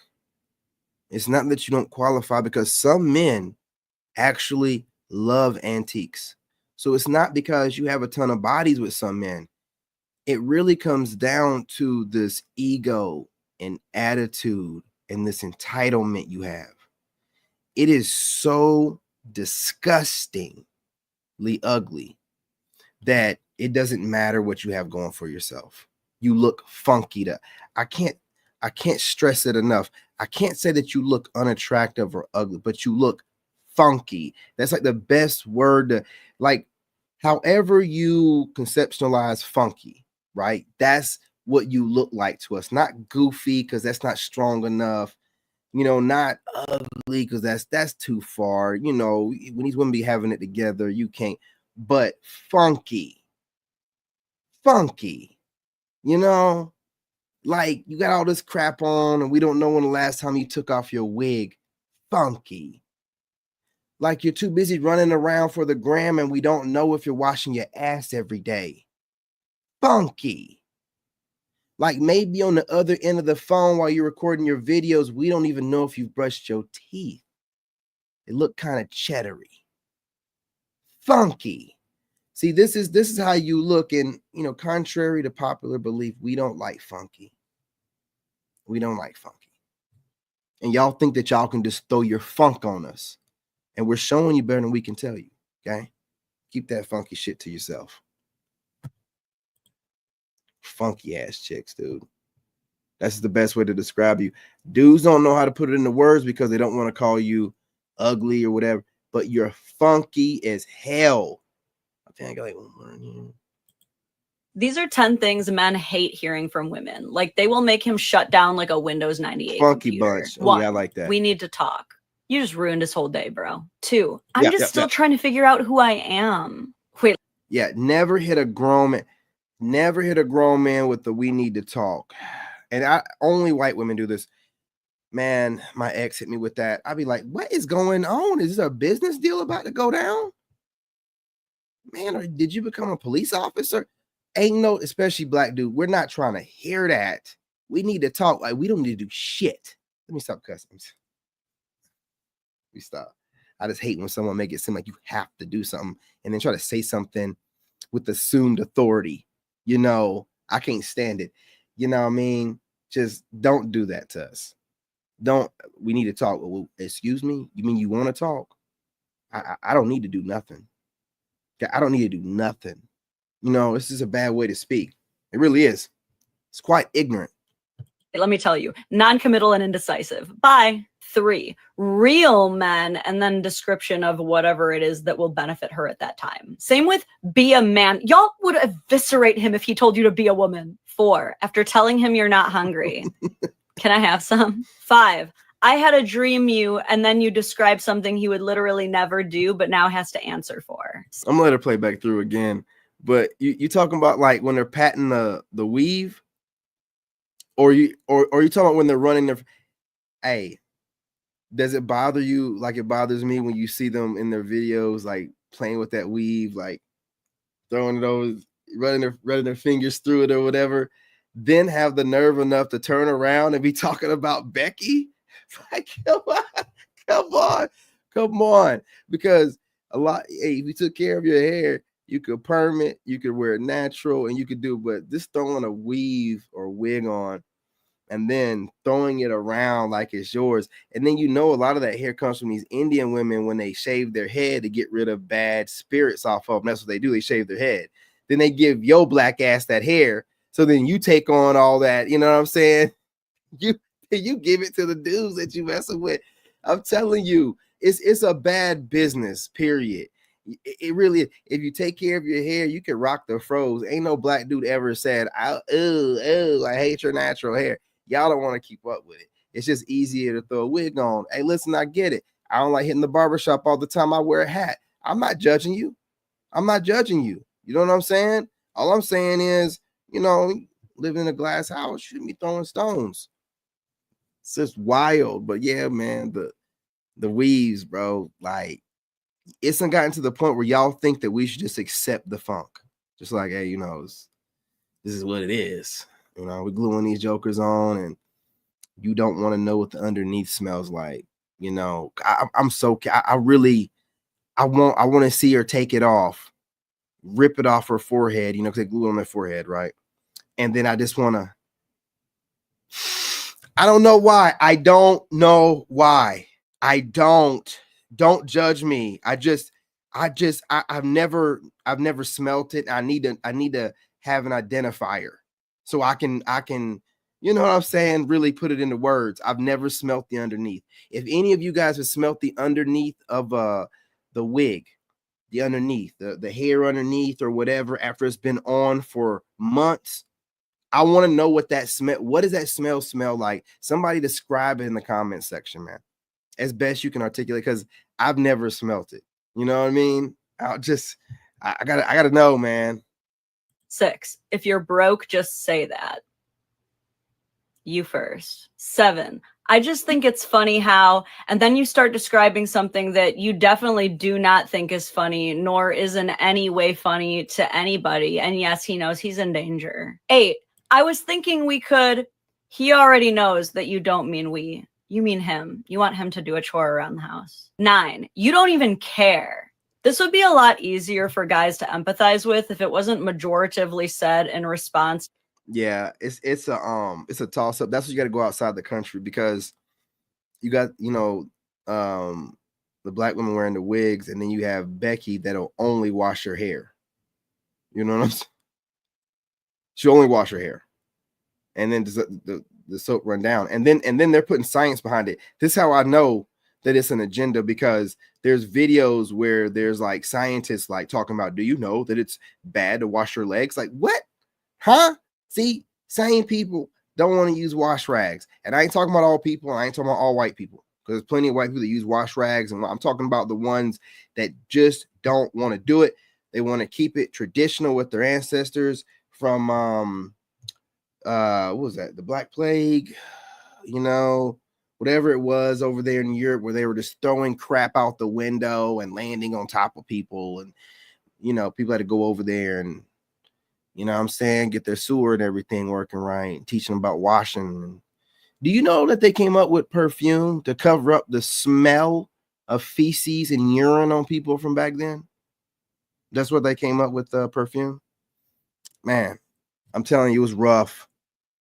Speaker 1: It's not that you don't qualify because some men actually love antiques. So it's not because you have a ton of bodies with some men. It really comes down to this ego and attitude and this entitlement you have. It is so disgustingly ugly that it doesn't matter what you have going for yourself. You look funky. I can't stress it enough. I can't say that you look unattractive or ugly, but you look funky. That's like the best word to, like, however you conceptualize funky, right? That's what you look like to us. Not goofy, because that's not strong enough. You know, not ugly, because that's too far. You know, when these women be having it together, you can't. But funky, you know, like you got all this crap on and we don't know when the last time you took off your wig. Funky. Like you're too busy running around for the gram and we don't know if you're washing your ass every day. Funky. Like maybe on the other end of the phone while you're recording your videos, we don't even know if you've brushed your teeth. They look kind of cheddary. Funky. See, this is how you look, and you know, contrary to popular belief, we don't like funky. We don't like funky. And y'all think that y'all can just throw your funk on us. And we're showing you better than we can tell you. Okay? Keep that funky shit to yourself. Funky ass chicks, dude. That's the best way to describe you. Dudes don't know how to put it into words because they don't want to call you ugly or whatever, but you're funky as hell. I think I got like one more in here.
Speaker 19: These are 10 things men hate hearing from women. Like they will make him shut down like a Windows 98
Speaker 1: funky
Speaker 19: computer.
Speaker 1: bunch. Oh,
Speaker 19: One,
Speaker 1: yeah, I like that.
Speaker 19: We need to talk. You just ruined his whole day, bro. 2, I'm still trying to figure out who I am. Wait.
Speaker 1: Yeah, never hit a grown man. Never hit a grown man with the "we need to talk." And only white women do this. Man, my ex hit me with that. I'd be like, what is going on? Is this a business deal about to go down? Man, or did you become a police officer? Ain't no, especially black dude. We're not trying to hear that. We need to talk. Like, we don't need to do shit. Let me stop cussing. We stop. I just hate when someone make it seem like you have to do something and then try to say something with assumed authority. You know, I can't stand it. You know what I mean? Just don't do that to us. we need to talk. Well, excuse me, you mean you want to talk? I don't need to do nothing. I don't need to do nothing. You know, this is a bad way to speak. It really is. It's quite ignorant.
Speaker 19: Let me tell you, non-committal and indecisive. Bye. 3, real men, and then description of whatever it is that will benefit her at that time. Same with be a man. Y'all would eviscerate him if he told you to be a woman. 4, after telling him you're not hungry. Can I have some? 5, I had a dream you, and then you describe something he would literally never do, but now has to answer for.
Speaker 1: I'm gonna let her play back through again. But you talking about like when they're patting the weave, or you talking about when they're running their, hey, does it bother you like it bothers me when you see them in their videos like playing with that weave, like throwing those, running their fingers through it or whatever, then have the nerve enough to turn around and be talking about Becky? Like, come on. Because if you took care of your hair, you could perm it, you could wear it natural, and you could do, but this throwing a weave or wig on and then throwing it around like it's yours. And then, you know, a lot of that hair comes from these Indian women when they shave their head to get rid of bad spirits off of them. That's what they do. They shave their head. Then they give your black ass that hair. So then you take on all that, you know what I'm saying? You give it to the dudes that you messing with. I'm telling you, it's a bad business, period. It really is. If you take care of your hair, you can rock the froze. Ain't no black dude ever said, I hate your natural hair. Y'all don't want to keep up with it. It's just easier to throw a wig on. Hey, listen, I get it. I don't like hitting the barbershop all the time. I wear a hat. I'm not judging you. You know what I'm saying? All I'm saying is, you know, living in a glass house, shouldn't be throwing stones. It's just wild. But yeah, man, the weaves, bro, like, it's gotten to the point where y'all think that we should just accept the funk. Just like, hey, you know, this is what it is. You know, we're gluing these jokers on, and you don't want to know what the underneath smells like. You know, I want to see her take it off, rip it off her forehead, you know, because they glue it on their forehead, right? And then I just want to, I don't know why. Don't judge me. I've never smelt it. I need to have an identifier so I can, you know what I'm saying, really put it into words. I've never smelt the underneath. If any of you guys have smelt the underneath of the wig, the underneath, the hair underneath or whatever, after it's been on for months, I want to know what that smell, what does that smell like? Somebody describe it in the comment section, man, as best you can articulate, because I've never smelt it. You know what I mean? I gotta know, man.
Speaker 19: 6, if you're broke, just say that. You first. 7, I just think it's funny how, and then you start describing something that you definitely do not think is funny, nor is in any way funny to anybody. And yes, he knows he's in danger. 8, I was thinking we could, he already knows that you don't mean we. You mean him. You want him to do a chore around the house. 9, you don't even care. This would be a lot easier for guys to empathize with if it wasn't majoritively said in response.
Speaker 1: Yeah, it's a toss up. That's what you got to go outside the country, because you got, you know, the black women wearing the wigs, and then you have Becky that'll only wash her hair. You know what I'm saying? She'll only wash her hair, and then the soap run down, and then they're putting science behind it. This is how I know that it's an agenda, because there's videos where there's like scientists like talking about, do you know that it's bad to wash your legs? Like, what? Huh? See, sane people don't want to use wash rags. And I ain't talking about all people, and I ain't talking about all white people, because there's plenty of white people that use wash rags, and I'm talking about the ones that just don't want to do it. They want to keep it traditional with their ancestors from what was that, the Black Plague, you know, whatever it was over there in Europe, where they were just throwing crap out the window and landing on top of people, and you know, people had to go over there and, you know what I'm saying, get their sewer and everything working right, teaching them about washing. Do you know that they came up with perfume to cover up the smell of feces and urine on people from back then? That's what they came up with, perfume. Man, I'm telling you, it was rough.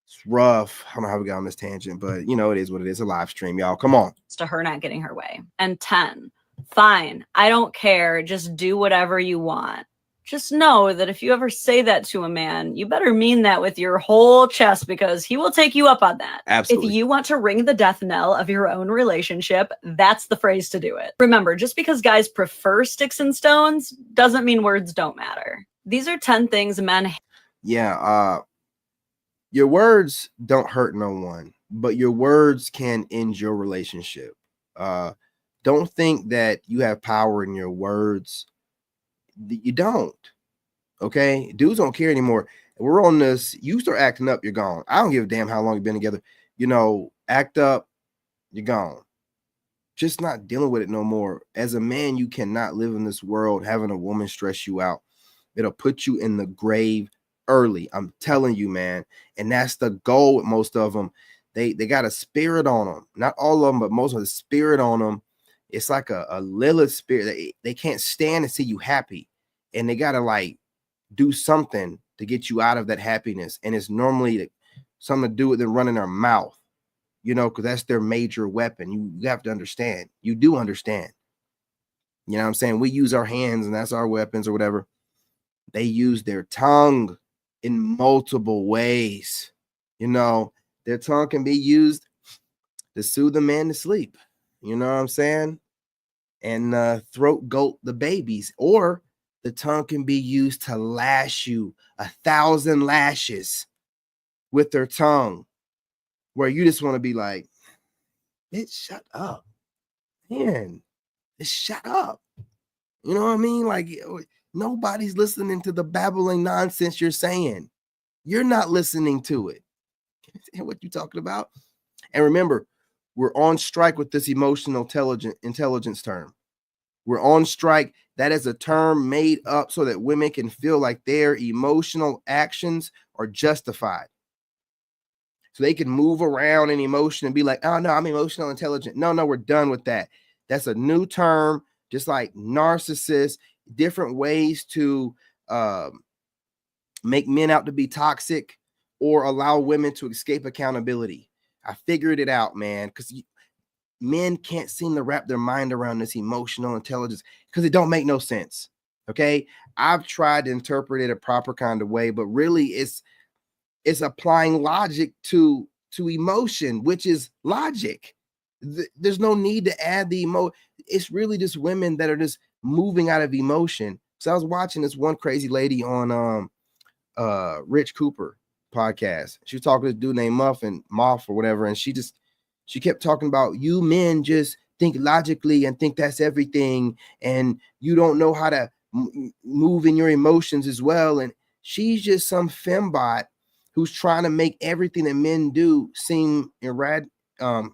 Speaker 1: It's rough. I don't know how we got on this tangent, but you know, it is what it is. A live stream, y'all. Come on.
Speaker 19: To her not getting her way. And 10, fine, I don't care. Just do whatever you want. Just know that if you ever say that to a man, you better mean that with your whole chest, because he will take you up on that.
Speaker 1: Absolutely.
Speaker 19: If you want to ring the death knell of your own relationship, that's the phrase to do it. Remember, just because guys prefer sticks and stones doesn't mean words don't matter. These are 10 things men.
Speaker 1: Yeah. Your words don't hurt no one, but your words can end your relationship. Don't think that you have power in your words. You don't. Okay, dudes don't care anymore. We're on this. You start acting up, you're gone. I don't give a damn how long you've been together. You know, act up, you're gone. Just not dealing with it no more. As a man, you cannot live in this world having a woman stress you out. It'll put you in the grave early. I'm telling you, man. And that's the goal with most of them. They got a spirit on them. Not all of them, but most of the spirit on them. It's like a Lilith spirit. They can't stand to see you happy. And they got to like do something to get you out of that happiness. And it's normally something to do with them running their mouth, you know, because that's their major weapon. You have to understand. You do understand. You know what I'm saying? We use our hands and that's our weapons or whatever. They use their tongue in multiple ways. You know, their tongue can be used to soothe the man to sleep. You know what I'm saying? And throat goat the babies. Or the tongue can be used to lash you 1,000 lashes with their tongue, where you just want to be like, bitch, shut up. Man, just shut up. You know what I mean? Like, nobody's listening to the babbling nonsense you're saying. You're not listening to it. What you talking about? And remember, we're on strike with this emotional intelligence term. We're on strike. That is a term made up so that women can feel like their emotional actions are justified. So they can move around in emotion and be like, oh, no, I'm emotional intelligent. No, we're done with that. That's a new term, just like narcissist, different ways to make men out to be toxic or allow women to escape accountability. I figured it out, man, because men can't seem to wrap their mind around this emotional intelligence because it don't make no sense. Okay. I've tried to interpret it a proper kind of way, but really it's applying logic to emotion, which is logic. There's no need to add the emo. It's really just women that are just moving out of emotion. So I was watching this one crazy lady on Rich Cooper podcast. She was talking to this dude named Moff or whatever, and she kept talking about, you men just think logically and think that's everything, and you don't know how to move in your emotions as well. And she's just some fembot who's trying to make everything that men do seem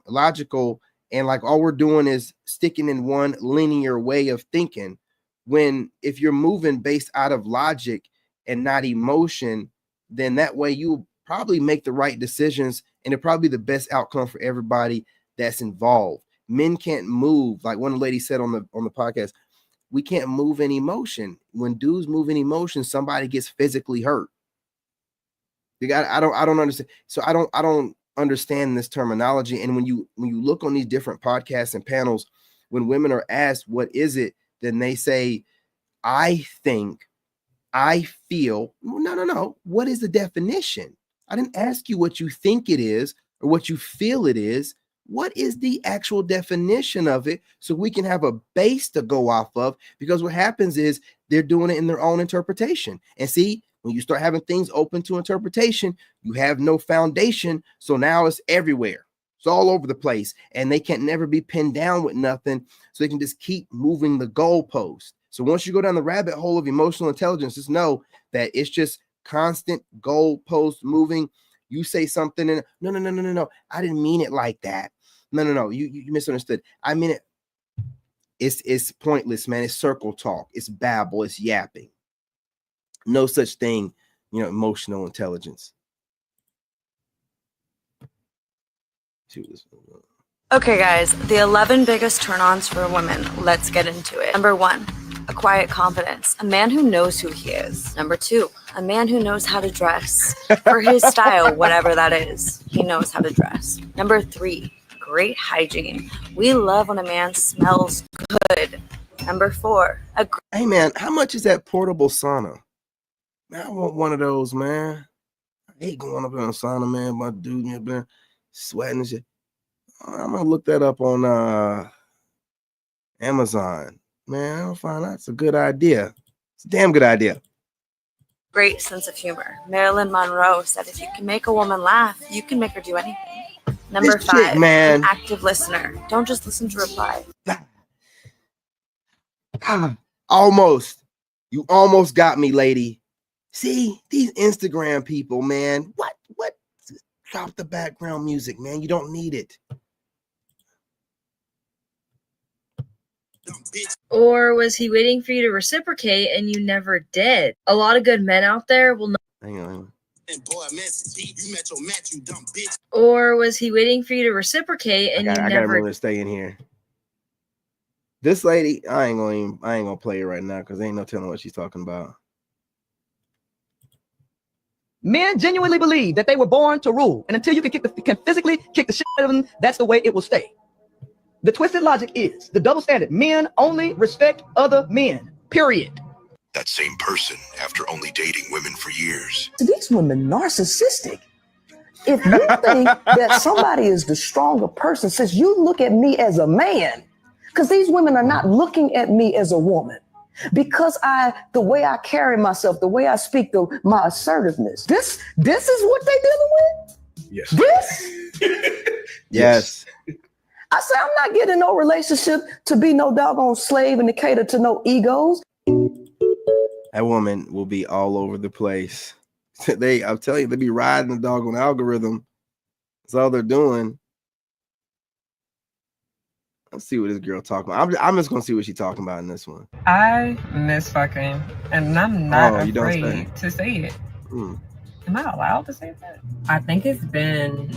Speaker 1: logical, and like all we're doing is sticking in one linear way of thinking, when if you're moving based out of logic and not emotion, then that way you probably make the right decisions and it'll probably be the best outcome for everybody that's involved. Men can't move, like one lady said on the podcast, we can't move in emotion. When dudes move in emotion, somebody gets physically hurt. I don't understand. So I don't understand this terminology. And when you look on these different podcasts and panels, when women are asked what is it, then they say, I think, I feel. No. What is the definition? I didn't ask you what you think it is or what you feel it is. What is the actual definition of it, so we can have a base to go off of? Because what happens is they're doing it in their own interpretation. And see, when you start having things open to interpretation, you have no foundation. So now it's everywhere. It's all over the place, and they can never be pinned down with nothing. So they can just keep moving the goalpost. So once you go down the rabbit hole of emotional intelligence, just know that it's just constant goalpost moving. You say something and no. I didn't mean it like that. No. You misunderstood. I mean it. It's pointless, man. It's circle talk. It's babble. It's yapping. No such thing, emotional intelligence.
Speaker 19: Okay, guys, the 11 biggest turn-ons for women. Let's get into it. Number 1,
Speaker 20: a quiet confidence, a man who knows who he is. Number 2, a man who knows how to dress for his style, whatever that is. He knows how to dress. Number 3, great hygiene. We love when a man smells good. Number 4,
Speaker 1: hey man, how much is that portable sauna? Man, I want one of those, man. I hate going up in a sauna, man. My dude, you been sweating and shit. I'm gonna look that up on Amazon. Man, I'll find out. It's a good idea. It's a damn good idea.
Speaker 20: great sense of humor. Marilyn Monroe said if you can make a woman laugh, you can make her do anything. Number
Speaker 1: This
Speaker 20: 5,
Speaker 1: chick, man.
Speaker 20: an active listener. Don't just listen to reply.
Speaker 1: Almost. You almost got me, lady. See, these Instagram people, man. What? Drop the background music, man. You don't need it.
Speaker 21: Or was he waiting for you to reciprocate and you never did? A lot of good men out there will not.
Speaker 1: Hang on.
Speaker 21: Or was he waiting for you to reciprocate and
Speaker 1: I
Speaker 21: you
Speaker 1: gotta
Speaker 21: never
Speaker 1: remember to stay in here. This lady, I ain't gonna play it right now because ain't no telling what she's talking about.
Speaker 22: Men genuinely believe that they were born to rule, and until you can physically kick the shit out of them, that's the way it will stay. The twisted logic is the double standard. Men only respect other men, period.
Speaker 23: That same person after only dating women for years.
Speaker 24: These women narcissistic. If you think that somebody is the stronger person, since you look at me as a man, because these women are not looking at me as a woman. Because the way I carry myself, the way I speak, my assertiveness, this is what they dealing with?
Speaker 23: Yes.
Speaker 24: This?
Speaker 1: Yes.
Speaker 24: I say I'm not getting no relationship to be no doggone slave and to cater to no egos.
Speaker 1: That woman will be all over the place. I'm telling you, they be riding the doggone algorithm. That's all they're doing. Let's see what this girl talking about. I'm just gonna see what she's talking about in this one.
Speaker 14: I miss fucking, and I'm not
Speaker 1: you don't
Speaker 14: afraid to say it.
Speaker 1: Mm.
Speaker 14: Am I allowed to say that? I think it's been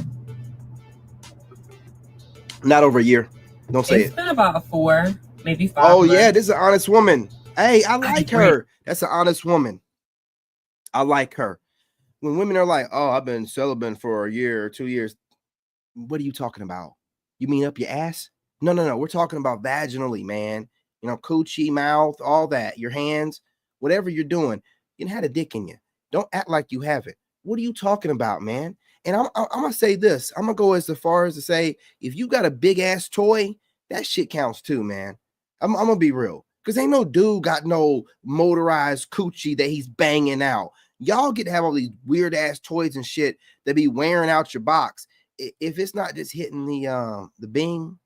Speaker 1: Not over a year. Don't say
Speaker 14: it's
Speaker 1: it.
Speaker 14: been about 4, maybe 5
Speaker 1: Oh
Speaker 14: months.
Speaker 1: yeah, this is an honest woman. Hey, I like
Speaker 14: agree.
Speaker 1: her. That's an honest woman. I like her. When women are like, "Oh, I've been celibate for a year or 2 years," what are you talking about? You mean up your ass? No. We're talking about vaginally, man. You know, coochie, mouth, all that. Your hands, whatever you're doing. You done had a dick in you. Don't act like you haven't. What are you talking about, man? And I'm gonna say this. I'm gonna go as far as to say, if you got a big ass toy, that shit counts too, man. I'm gonna be real, because ain't no dude got no motorized coochie that he's banging out. Y'all get to have all these weird ass toys and shit that be wearing out your box. If it's not just hitting the bing,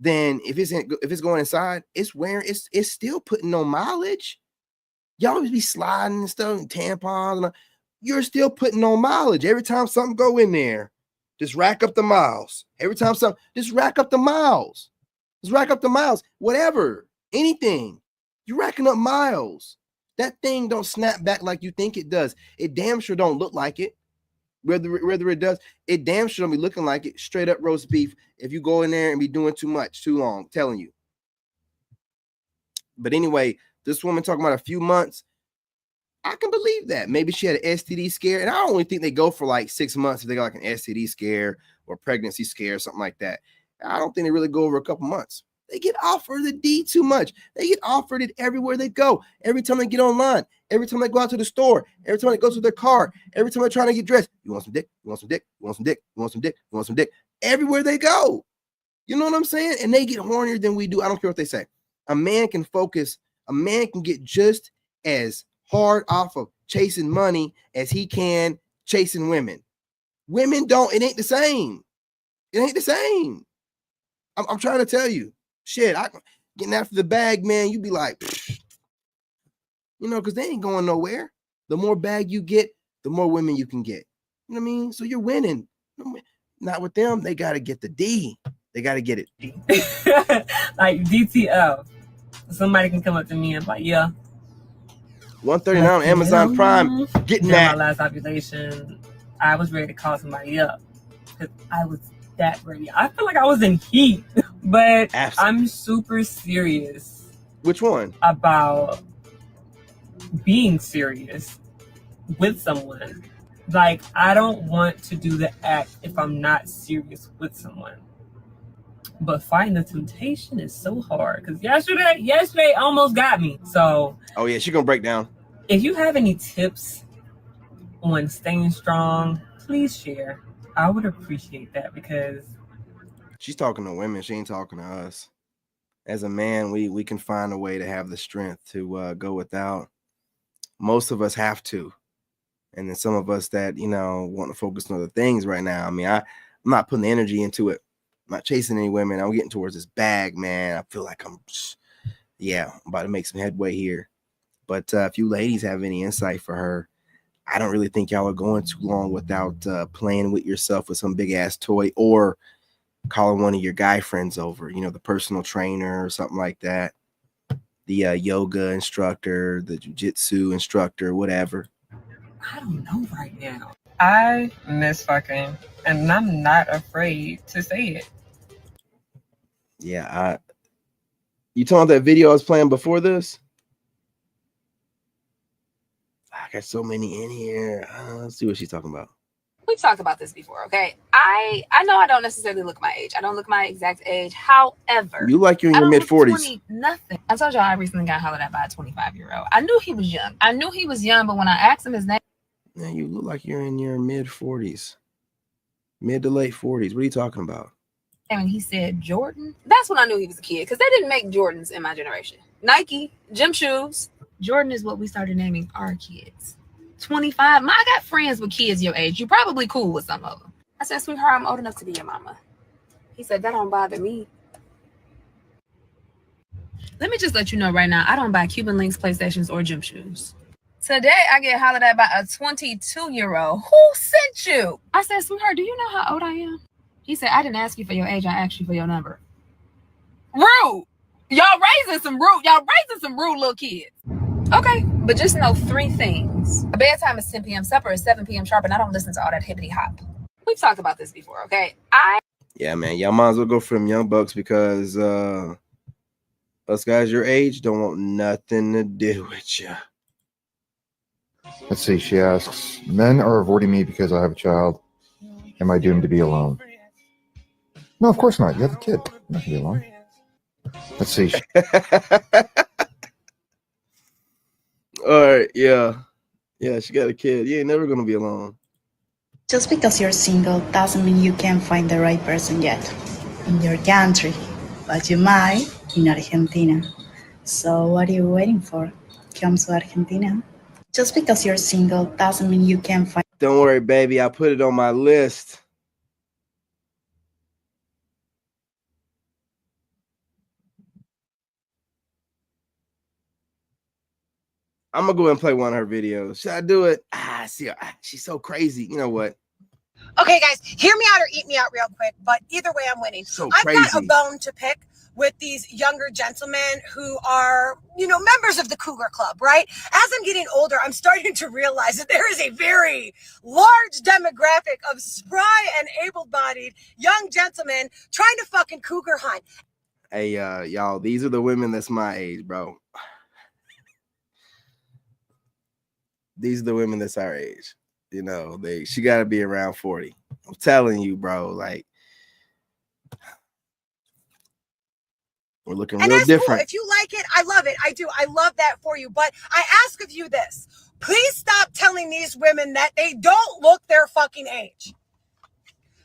Speaker 1: then if it's going inside, it's still putting no mileage. Y'all always be sliding and stuff, and tampons, and you're still putting no mileage. Every time something go in there, just rack up the miles. Every time something, just rack up the miles. Just rack up the miles. Whatever, anything, you're racking up miles. That thing don't snap back like you think it does. It damn sure don't look like it. Whether it does, it damn sure don't be looking like it. Straight up roast beef. If you go in there and be doing too much, too long, telling you. But anyway, this woman talking about a few months. I can believe that. Maybe she had an STD scare, and I don't really think they go for like 6 months if they got like an STD scare or pregnancy scare or something like that. I don't think they really go over a couple months. They get offered the D too much. They get offered it everywhere they go. Every time they get online, every time they go out to the store, every time they go to their car, every time they're trying to get dressed. You want some dick? You want some dick? You want some dick? You want some dick? You want some dick? Everywhere they go. You know what I'm saying? And they get hornier than we do. I don't care what they say. A man can focus. A man can get just as hard off of chasing money as he can chasing women. Women don't. It ain't the same. It ain't the same. I'm trying to tell you. Shit, getting after the bag, man, you be like, you know, because they ain't going nowhere. The more bag you get, the more women you can get. You know what I mean? So you're winning. Not with them. They got to get the D. They got to get it.
Speaker 14: Like DTF. Somebody can come up to me and be like, yeah.
Speaker 1: $139 on Amazon Prime. Getting
Speaker 14: During
Speaker 1: that.
Speaker 14: my last ovulation, I was ready to call somebody up because I was that ready. I feel like I was in heat, but I'm super serious
Speaker 1: Which one?
Speaker 14: About being serious with someone. Like, I don't want to do the act if I'm not serious with someone. But fighting the temptation is so hard because yesterday almost got me. So,
Speaker 1: oh yeah, she's gonna break down.
Speaker 14: If you have any tips on staying strong, please share. I would appreciate that because
Speaker 1: she's talking to women. She ain't talking to us. As a man, we can find a way to have the strength to go without. Most of us have to. And then some of us that, want to focus on other things right now. I mean, I'm not putting the energy into it. I'm not chasing any women. I'm getting towards this bag, man. I feel like I'm about to make some headway here. But if you ladies have any insight for her, I don't really think y'all are going too long without playing with yourself with some big ass toy or calling one of your guy friends over, the personal trainer or something like that. The yoga instructor, the jiu-jitsu instructor, whatever.
Speaker 14: I don't know right now. I miss fucking, and I'm not afraid to say it.
Speaker 1: Yeah, you talking about that video I was playing before this? I got so many in here. Let's see what she's talking about.
Speaker 3: We've talked about this before, okay? I know I don't necessarily look my age. I don't look my exact age. However,
Speaker 1: you like you're in your mid-40s.
Speaker 3: Nothing. I told y'all I recently got hollered at by a 25-year-old. I knew he was young. But when I asked him his name,
Speaker 1: man, you look like you're in your mid-40s, mid to late 40s. What are you talking about?
Speaker 3: And he said Jordan. That's when I knew he was a kid because they didn't make Jordans in my generation. Nike, gym shoes. Jordan is what we started naming our kids. 25. I got friends with kids your age. You're probably cool with some of them. I said, sweetheart, I'm old enough to be your mama. He said, that don't bother me. Let me just let you know right now, I don't buy Cuban links, PlayStations, or gym shoes. Today, I get hollered at by a 22-year-old. Who sent you? I said, sweetheart, do you know how old I am? He said, I didn't ask you for your age. I asked you for your number. Rude. Y'all raising some rude little kids. Okay, but just know 3 things. My bedtime is 10 p.m. Supper is 7 p.m. sharp, and I don't listen to all that hippity hop. We've talked about this before, okay?
Speaker 1: Yeah, man, y'all might as well go for them young bucks because us guys your age don't want nothing to do with you.
Speaker 4: Let's see, she asks, men are avoiding me because I have a child. Am I doomed to be alone? No, of course not. You have a kid. You're not going to be alone. Let's see.
Speaker 1: All right, yeah, she got a kid. You ain't never gonna be alone.
Speaker 5: Just because you're single doesn't mean you can't find the right person yet in your country, but you might in Argentina. So what are you waiting for? Come to Argentina. Just because you're single doesn't mean you can't find.
Speaker 1: Don't worry, baby. I put it on my list. I'm gonna go ahead and play one of her videos. Should I do it? See, she's so crazy. You know what?
Speaker 6: Okay, guys, hear me out or eat me out real quick, but either way, I'm winning.
Speaker 1: So
Speaker 6: I've got a
Speaker 1: crazy.
Speaker 6: bone to pick with these younger gentlemen who are, members of the Cougar Club, right? As I'm getting older, I'm starting to realize that there is a very large demographic of spry and able-bodied young gentlemen trying to fucking cougar hunt.
Speaker 1: Hey, y'all, these are the women that's my age, bro. These are the women that's our age. She got to be around 40. I'm telling you, bro, like, we're looking real different.
Speaker 6: Cool. If you like it, I love it. I do. I love that for you. But I ask of you this. Please stop telling these women that they don't look their fucking age.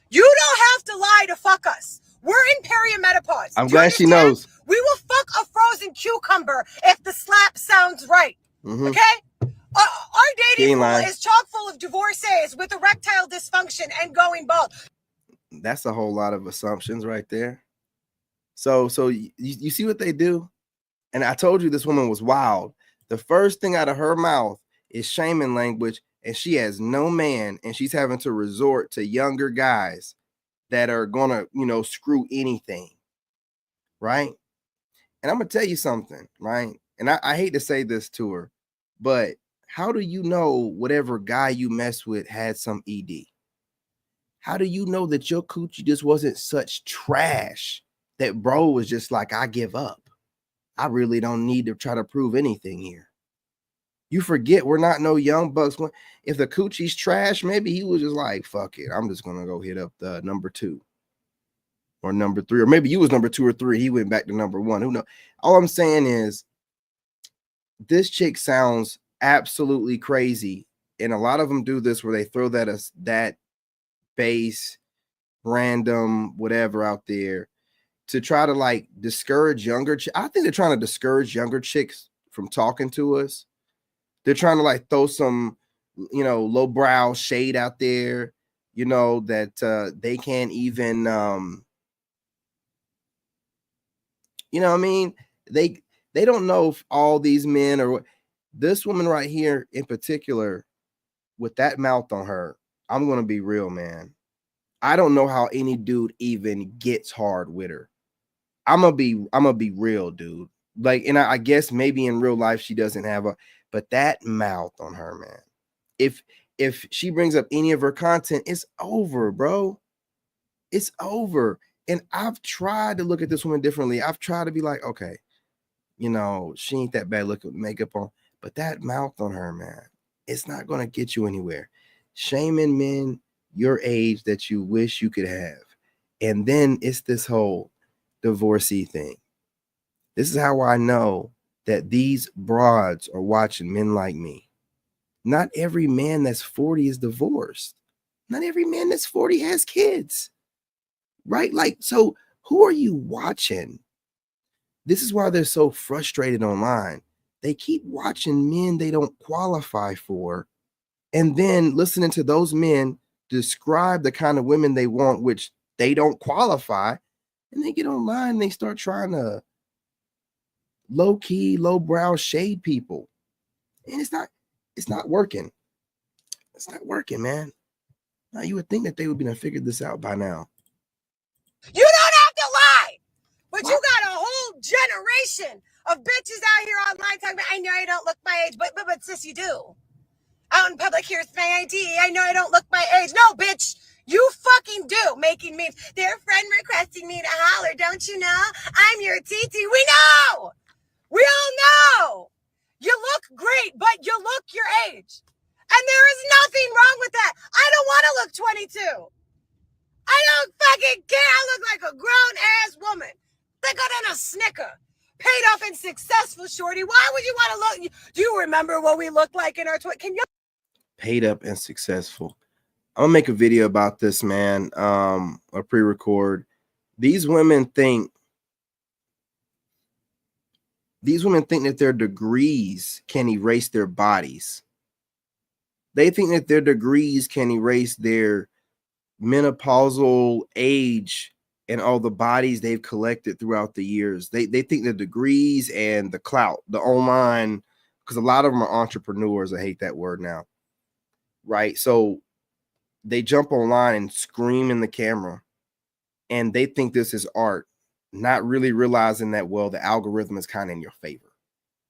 Speaker 6: You don't have to lie to fuck us. We're in perimenopause.
Speaker 1: I'm glad she knows.
Speaker 6: We will fuck a frozen cucumber if the slap sounds right.
Speaker 1: Mm-hmm.
Speaker 6: Okay? Our dating pool is chock full of divorcees with erectile dysfunction and going bald.
Speaker 1: That's a whole lot of assumptions right there. So you see what they do? And I told you this woman was wild. The first thing out of her mouth is shaman language, and she has no man, and she's having to resort to younger guys that are gonna, screw anything, right? And I'm gonna tell you something, right? And I hate to say this to her, but how do you know whatever guy you mess with had some ED? How do you know that your coochie just wasn't such trash that bro was just like, I give up? I really don't need to try to prove anything here. You forget we're not no young bucks. If the coochie's trash, maybe he was just like, fuck it, I'm just gonna go hit up the number 2 or number 3, or maybe you was number 2 or 3. He went back to number 1. Who knows? All I'm saying is this chick sounds absolutely crazy, and a lot of them do this where they throw that base random whatever out there to try to like discourage younger. I think they're trying to discourage younger chicks from talking to us. They're trying to like throw some, lowbrow shade out there, that they can't even, what I mean? They don't know if all these men or this woman right here in particular with that mouth on her. I'm going to be real, man. I don't know how any dude even gets hard with her. I'm gonna be real, dude. Like, and I guess maybe in real life she doesn't have but that mouth on her, man. If she brings up any of her content, it's over, bro. It's over. And I've tried to look at this woman differently. I've tried to be like, okay, she ain't that bad looking with makeup on, but that mouth on her, man, it's not gonna get you anywhere. Shaming men your age that you wish you could have. And then it's this whole divorcee thing. This is how I know that these broads are watching men like me. Not every man that's 40 is divorced. Not every man that's 40 has kids. Right? Like, so who are you watching? This is why they're so frustrated online. They keep watching men they don't qualify for, and then listening to those men describe the kind of women they want, which they don't qualify, and they get online and they start trying to low-key, low-brow shade people. And it's not working. It's not working, man. Now you would think that they would be figured this out by now.
Speaker 6: You don't have to lie, but you got a whole generation of bitches out here online talking about, I know I don't look my age, but sis, you do. Out in public, here's my ID. I know I don't look my age. No, bitch, you fucking do. Making memes. Their friend requesting me to holler. Don't you know? I'm your TT. We know. We all know. You look great, but you look your age. And there is nothing wrong with that. I don't want to look 22. I don't fucking care. I look like a grown-ass woman. Thicker than a snicker. Paid off and successful, shorty. Why would you want to look? Do you remember what we looked like in our 20s? Can you?
Speaker 1: Paid up and successful. I'm gonna make a video about this, man. A pre-record. These women think that their degrees can erase their bodies. They think that their degrees can erase their menopausal age and all the bodies they've collected throughout the years. They think the degrees and the clout, the online, because a lot of them are entrepreneurs. I hate that word now. Right? So they jump online and scream in the camera, and they think this is art, not really realizing that, well, the algorithm is kind of in your favor.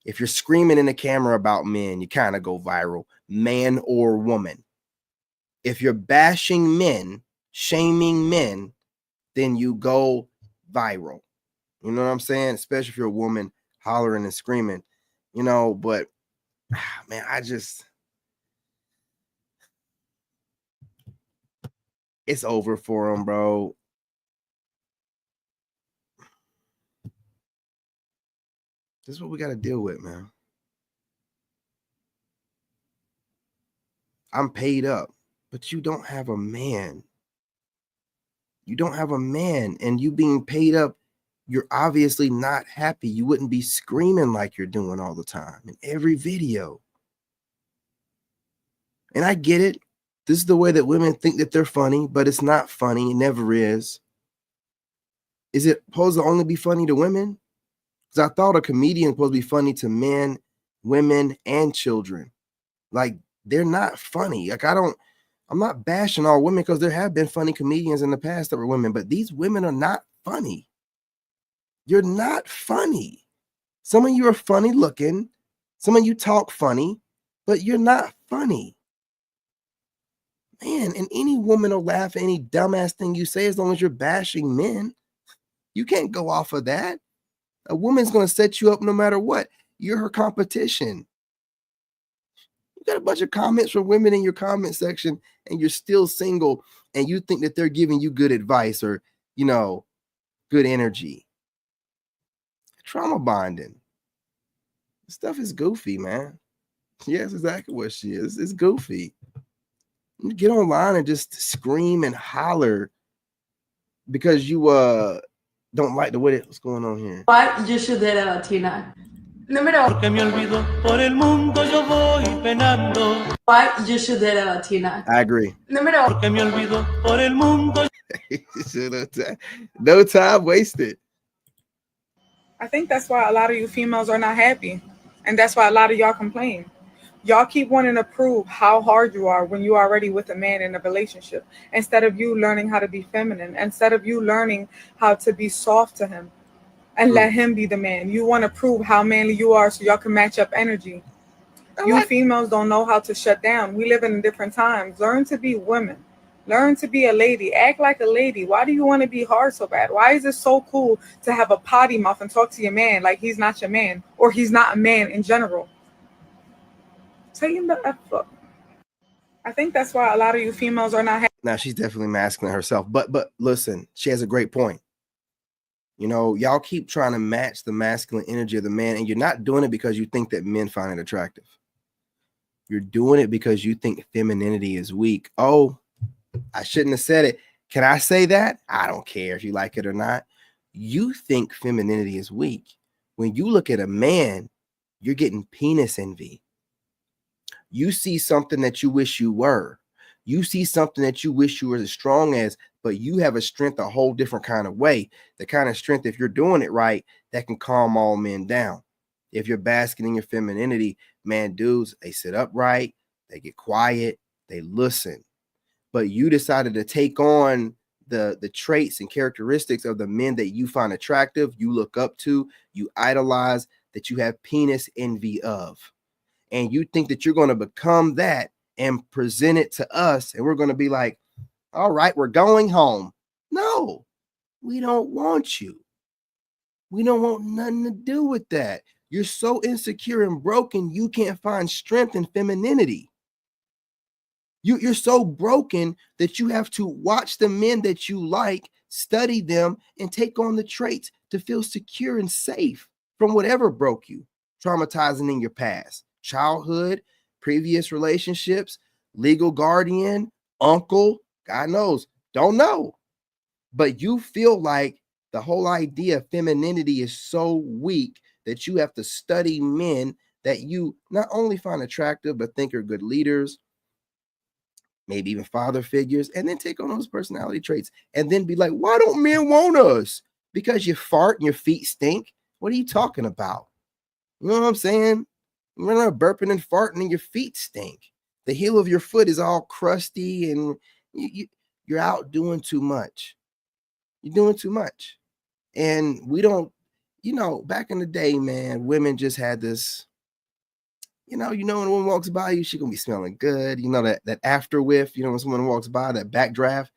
Speaker 1: If you're screaming in the camera about men, you kind of go viral, man or woman. If you're bashing men, shaming men, then you go viral. You know what I'm saying? Especially if you're a woman hollering and screaming, but man, it's over for them, bro. This is what we got to deal with, man. I'm paid up, but you don't have a man. You don't have a man, and you being paid up, you're obviously not happy. You wouldn't be screaming like you're doing all the time in every video. And I get it. This is the way that women think that they're funny, but it's not funny. It never is. Is it supposed to only be funny to women? Because I thought a comedian was supposed to be funny to men, women, and children. Like, they're not funny. Like, I'm not bashing all women, because there have been funny comedians in the past that were women, but these women are not funny. You're not funny. Some of you are funny looking. Some of you talk funny, but you're not funny. Man, and any woman will laugh at any dumbass thing you say as long as you're bashing men. You can't go off of that. A woman's going to set you up no matter what. You're her competition. You got a bunch of comments from women in your comment section, and you're still single, and you think that they're giving you good advice or, good energy. Trauma bonding. This stuff is goofy, man. Yes, exactly what she is. It's goofy. You get online and just scream and holler because you don't like the way what's going on here.
Speaker 11: What you should date a Latina. Número. Porque me olvido por el mundo yo voy penando. What you should date a Latina.
Speaker 1: I agree.
Speaker 11: Número. Porque me olvido por el mundo.
Speaker 1: No time wasted.
Speaker 7: I think that's why a lot of you females are not happy. And that's why a lot of y'all complain. Y'all keep wanting to prove how hard you are when you're already with a man in a relationship. Instead of you learning how to be feminine. Instead of you learning how to be soft to him. And let him be the man. You want to prove how manly you are so y'all can match up energy. You females don't know how to shut down. We live in different times. Learn to be women. Learn to be a lady. Act like a lady. Why do you want to be hard so bad? Why is it so cool to have a potty mouth and talk to your man like he's not your man or he's not a man in general? Taking the F up. I think that's why a lot of you females are not happy.
Speaker 1: Now, she's definitely masculine herself. But listen, she has a great point. Y'all keep trying to match the masculine energy of the man, and you're not doing it because you think that men find it attractive. You're doing it because you think femininity is weak. Oh, I shouldn't have said it. Can I say that? I don't care if you like it or not. You think femininity is weak. When you look at a man, you're getting penis envy. You see something that you wish you were. You see something that you wish you were as strong as, but you have a strength a whole different kind of way. The kind of strength, if you're doing it right, that can calm all men down. If you're basking in your femininity, man, dudes, they sit upright, they get quiet, they listen. But you decided to take on the traits and characteristics of the men that you find attractive, you look up to, you idolize, that you have penis envy of. And you think that you're going to become that and present it to us, and we're going to be like, all right, we're going home. No, we don't want you. We don't want nothing to do with that. You're so insecure and broken, you can't find strength in femininity. You're so broken that you have to watch the men that you like, study them, and take on the traits to feel secure and safe from whatever broke you, traumatizing in your past, childhood, previous relationships, legal guardian, uncle, God knows, don't know. But you feel like the whole idea of femininity is so weak that you have to study men that you not only find attractive, but think are good leaders, maybe even father figures, and then take on those personality traits and then be like, why don't men want us? Because you fart and your feet stink. What are you talking about? You know what I'm saying? You're not burping and farting and your feet stink. The heel of your foot is all crusty and you're out doing too much. You're doing too much. And we don't, back in the day, man, women just had this, when a woman walks by you, she's going to be smelling good. That after whiff, when someone walks by, that backdraft,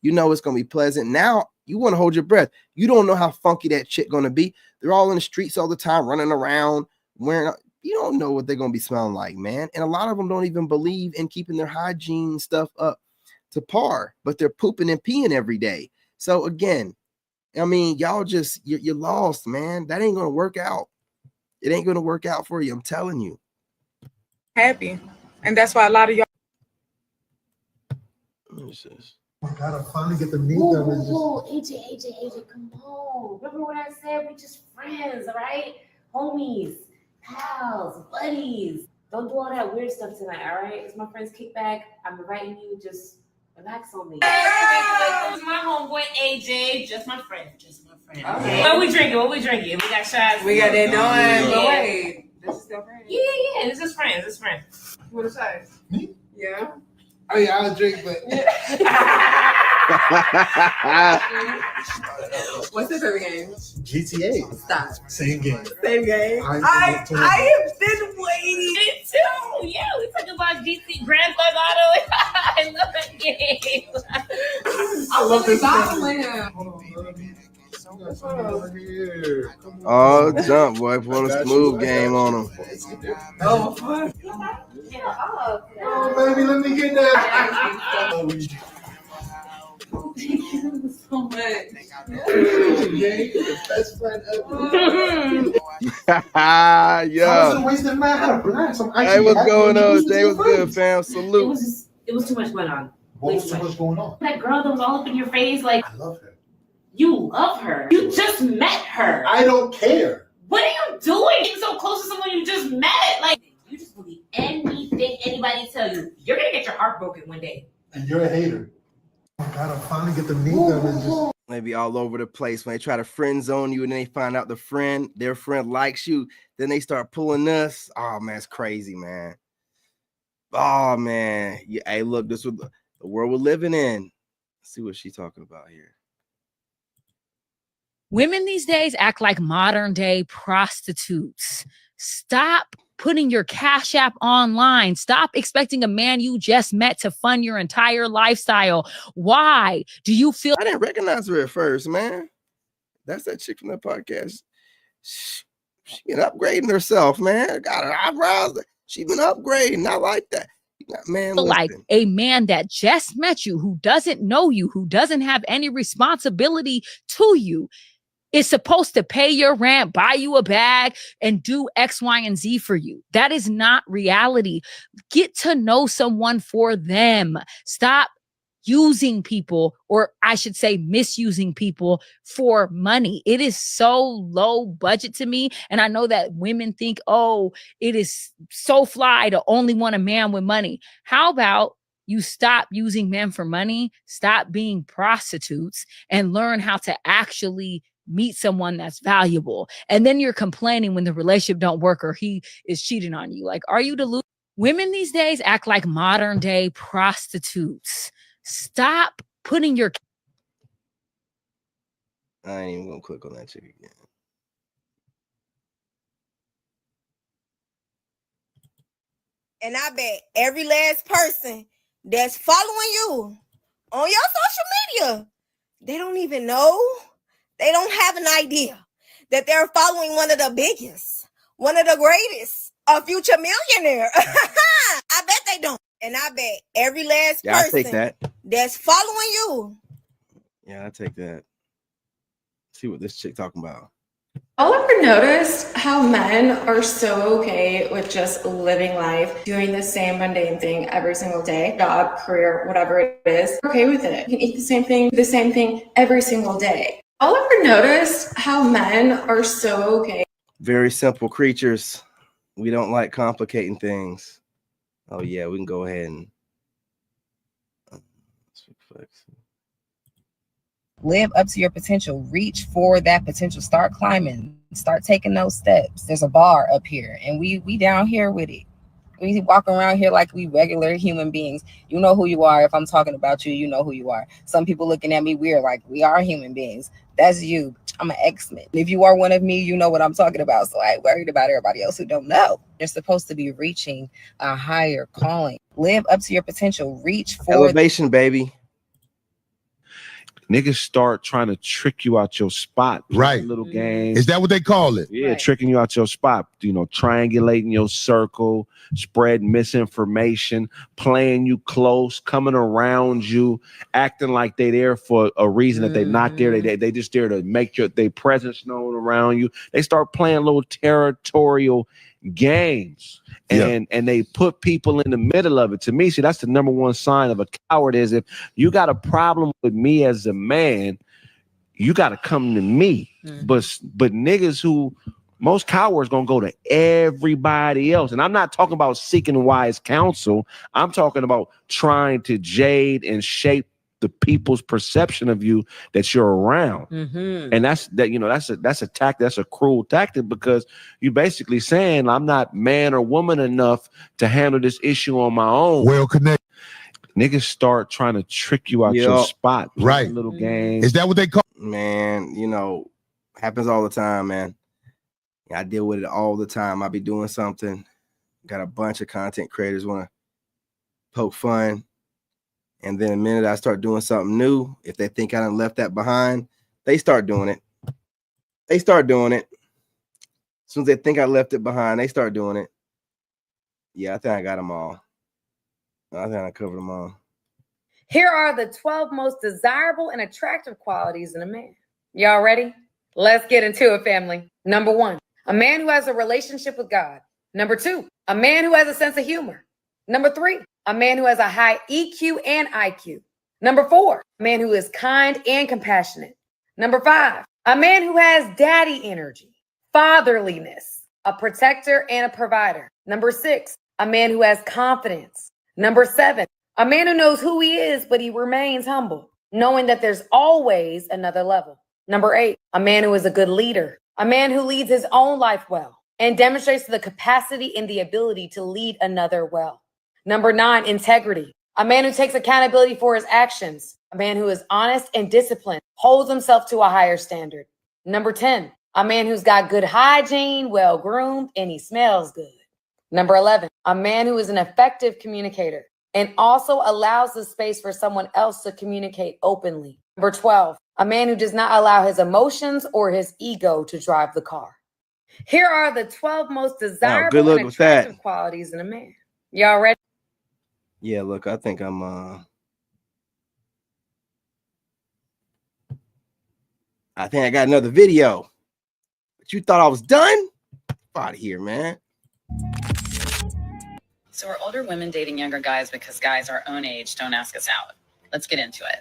Speaker 1: it's going to be pleasant. Now you want to hold your breath. You don't know how funky that chick going to be. They're all in the streets all the time, running around, wearing, you don't know what they're going to be smelling like, man. And a lot of them don't even believe in keeping their hygiene stuff up to par, but they're pooping and peeing every day. So again, y'all just, you're lost, man. That ain't going to work out. It ain't going to work out for you. I'm telling you.
Speaker 7: Happy. And that's why a lot of y'all.
Speaker 8: I gotta finally get the meat done.
Speaker 9: Whoa, AJ, come on. Remember what I said? We just friends, all right? Homies, pals, buddies. Don't do all that weird stuff tonight, all right? It's my friend's kickback. I'm inviting you. Just relax on me.
Speaker 21: It's my homeboy AJ, just my friend. Okay. What we drinking? We got shots.
Speaker 14: We got that done. But
Speaker 21: Yeah.
Speaker 14: wait, this is still friends.
Speaker 21: Yeah. This is friends.
Speaker 14: What a size?
Speaker 8: Me?
Speaker 14: Yeah.
Speaker 8: Oh yeah, I'll drink, but
Speaker 14: What's your favorite game?
Speaker 8: GTA.
Speaker 14: Stop.
Speaker 8: Same game.
Speaker 14: Same game.
Speaker 8: I
Speaker 14: have been waiting.
Speaker 21: Me too. Yeah, we talking about GT Grand Theft Auto. I love that game.
Speaker 14: I love this game.
Speaker 1: Oh, jump, boy. Put a smooth game on him.
Speaker 8: Oh, fuck. Oh, baby, let me get that.
Speaker 21: Thank you so much.
Speaker 8: Best friend ever.
Speaker 1: Yeah.
Speaker 8: I wasn't wasting my time. Relax. I'm actually
Speaker 1: Hey, what's going on? Jay, what's good,
Speaker 8: friends.
Speaker 1: fam? Salute.
Speaker 9: It was too much going on.
Speaker 8: What was too much going on?
Speaker 9: That girl that was all up in your face, like,
Speaker 8: I love her.
Speaker 9: you love her. You just met her.
Speaker 8: I don't care.
Speaker 9: What are you doing? Getting so close to someone you just met. Like, you just believe anything anybody tell you. You're gonna get your heart broken one day.
Speaker 8: And you're a hater. Oh my God, I'll finally get to meet them and just...
Speaker 1: They be all over the place when they try to friend zone you and then they find out their friend likes you. Then they start pulling us. Oh, man, it's crazy, man. Oh, man. Yeah, hey, look, this was the world we're living in. Let's see what she's talking about here.
Speaker 2: Women these days act like modern day prostitutes. Stop putting your Cash App online. Stop expecting a man you just met to fund your entire lifestyle. Why do you feel?
Speaker 1: I didn't recognize her at first, man. That's that chick from that podcast. She been upgrading herself, man. Got her eyebrows. She been upgrading. I like that. Man,
Speaker 2: like a man that just met you, who doesn't know you, who doesn't have any responsibility to you, is supposed to pay your rent, buy you a bag, and do X, Y, and Z for you. That is not reality. Get to know someone for them. Stop using people, or I should say misusing people for money. It is so low budget to me. And I know that women think, oh, it is so fly to only want a man with money. How about you stop using men for money, stop being prostitutes, and learn how to actually meet someone that's valuable. And then you're complaining when the relationship don't work or he is cheating on you. Like, are you delusional? Women these days act like modern day prostitutes. Stop putting your...
Speaker 1: I ain't even gonna click on that chick again.
Speaker 6: And I bet every last person that's following you on your social media, they don't even know. They don't have an idea that they're following one of the biggest, one of the greatest, a future millionaire. I bet they don't. And I bet every last
Speaker 1: I take
Speaker 6: person
Speaker 1: that.
Speaker 6: that's following you.
Speaker 1: Yeah, I take that. See what this chick talking about.
Speaker 14: Y'all ever noticed how men are so okay with just living life, doing the same mundane thing every single day, job, career, whatever it is, okay with it. You can eat the same thing, do the same thing every single day. Y'all ever noticed how men are so okay?
Speaker 1: Very simple creatures. We don't like complicating things. Oh yeah, we can go ahead and
Speaker 3: live up to your potential. Reach for that potential. Start climbing. Start taking those steps. There's a bar up here, and we down here with it. We walk around here like we regular human beings. You know who you are. If I'm talking about you, you know who you are. Some people looking at me weird, like we are human beings. That's you. I'm an X-Men. If you are one of me, you know what I'm talking about. So I ain't worried about everybody else who don't know. You're supposed to be reaching a higher calling. Live up to your potential. Reach for
Speaker 1: elevation, baby.
Speaker 10: Niggas start trying to trick you out your spot.
Speaker 12: Right.
Speaker 10: Little games.
Speaker 12: Is that what they call it?
Speaker 10: Yeah, tricking you out your spot. You know, triangulating your circle, spreading misinformation, playing you close, coming around you, acting like they there for a reason that they're not there. They just there to make their presence known around you. They start playing little territorial games. And they put people in the middle of it. To me, see, that's the number one sign of a coward is if you got a problem with me as a man, you got to come to me. But niggas who, most cowards gonna go to everybody else. And I'm not talking about seeking wise counsel. I'm talking about trying to jade and shape the people's perception of you that you're around. And that's a tactic, that's a cruel tactic, because you basically saying I'm not man or woman enough to handle this issue on my own.
Speaker 12: Well connected.
Speaker 10: Niggas start trying to trick you out your spot.
Speaker 12: Right.
Speaker 10: Little games.
Speaker 12: Is that what they call?
Speaker 1: Man, you know, happens all the time, man. I deal with it all the time. I be doing something. Got a bunch of content creators want to poke fun. And then the minute I start doing something new, if they think I done left that behind, they start doing it. They start doing it. As soon as they think I left it behind, they start doing it. Yeah, I think I got them all. I think I covered them all.
Speaker 3: Here are the 12 most desirable and attractive qualities in a man. Y'all ready? Let's get into it, family. Number 1, a man who has a relationship with God. Number 2, a man who has a sense of humor. Number 3, a man who has a high EQ and IQ. Number 4, a man who is kind and compassionate. Number 5, a man who has daddy energy, fatherliness, a protector and a provider. Number 6, a man who has confidence. Number 7, a man who knows who he is, but he remains humble, knowing that there's always another level. Number 8, a man who is a good leader, a man who leads his own life well and demonstrates the capacity and the ability to lead another well. Number 9, integrity, a man who takes accountability for his actions, a man who is honest and disciplined, holds himself to a higher standard. Number 10, a man who's got good hygiene, well-groomed, and he smells good. Number 11, a man who is an effective communicator and also allows the space for someone else to communicate openly. Number 12, a man who does not allow his emotions or his ego to drive the car. Here are the 12 most desirable and attractive qualities in a man. Y'all ready?
Speaker 1: Yeah, look, I think I'm I think I got another video. But you thought I was done? Out of here, man.
Speaker 12: So are older women dating younger guys because guys our own age don't ask us out? Let's get into it.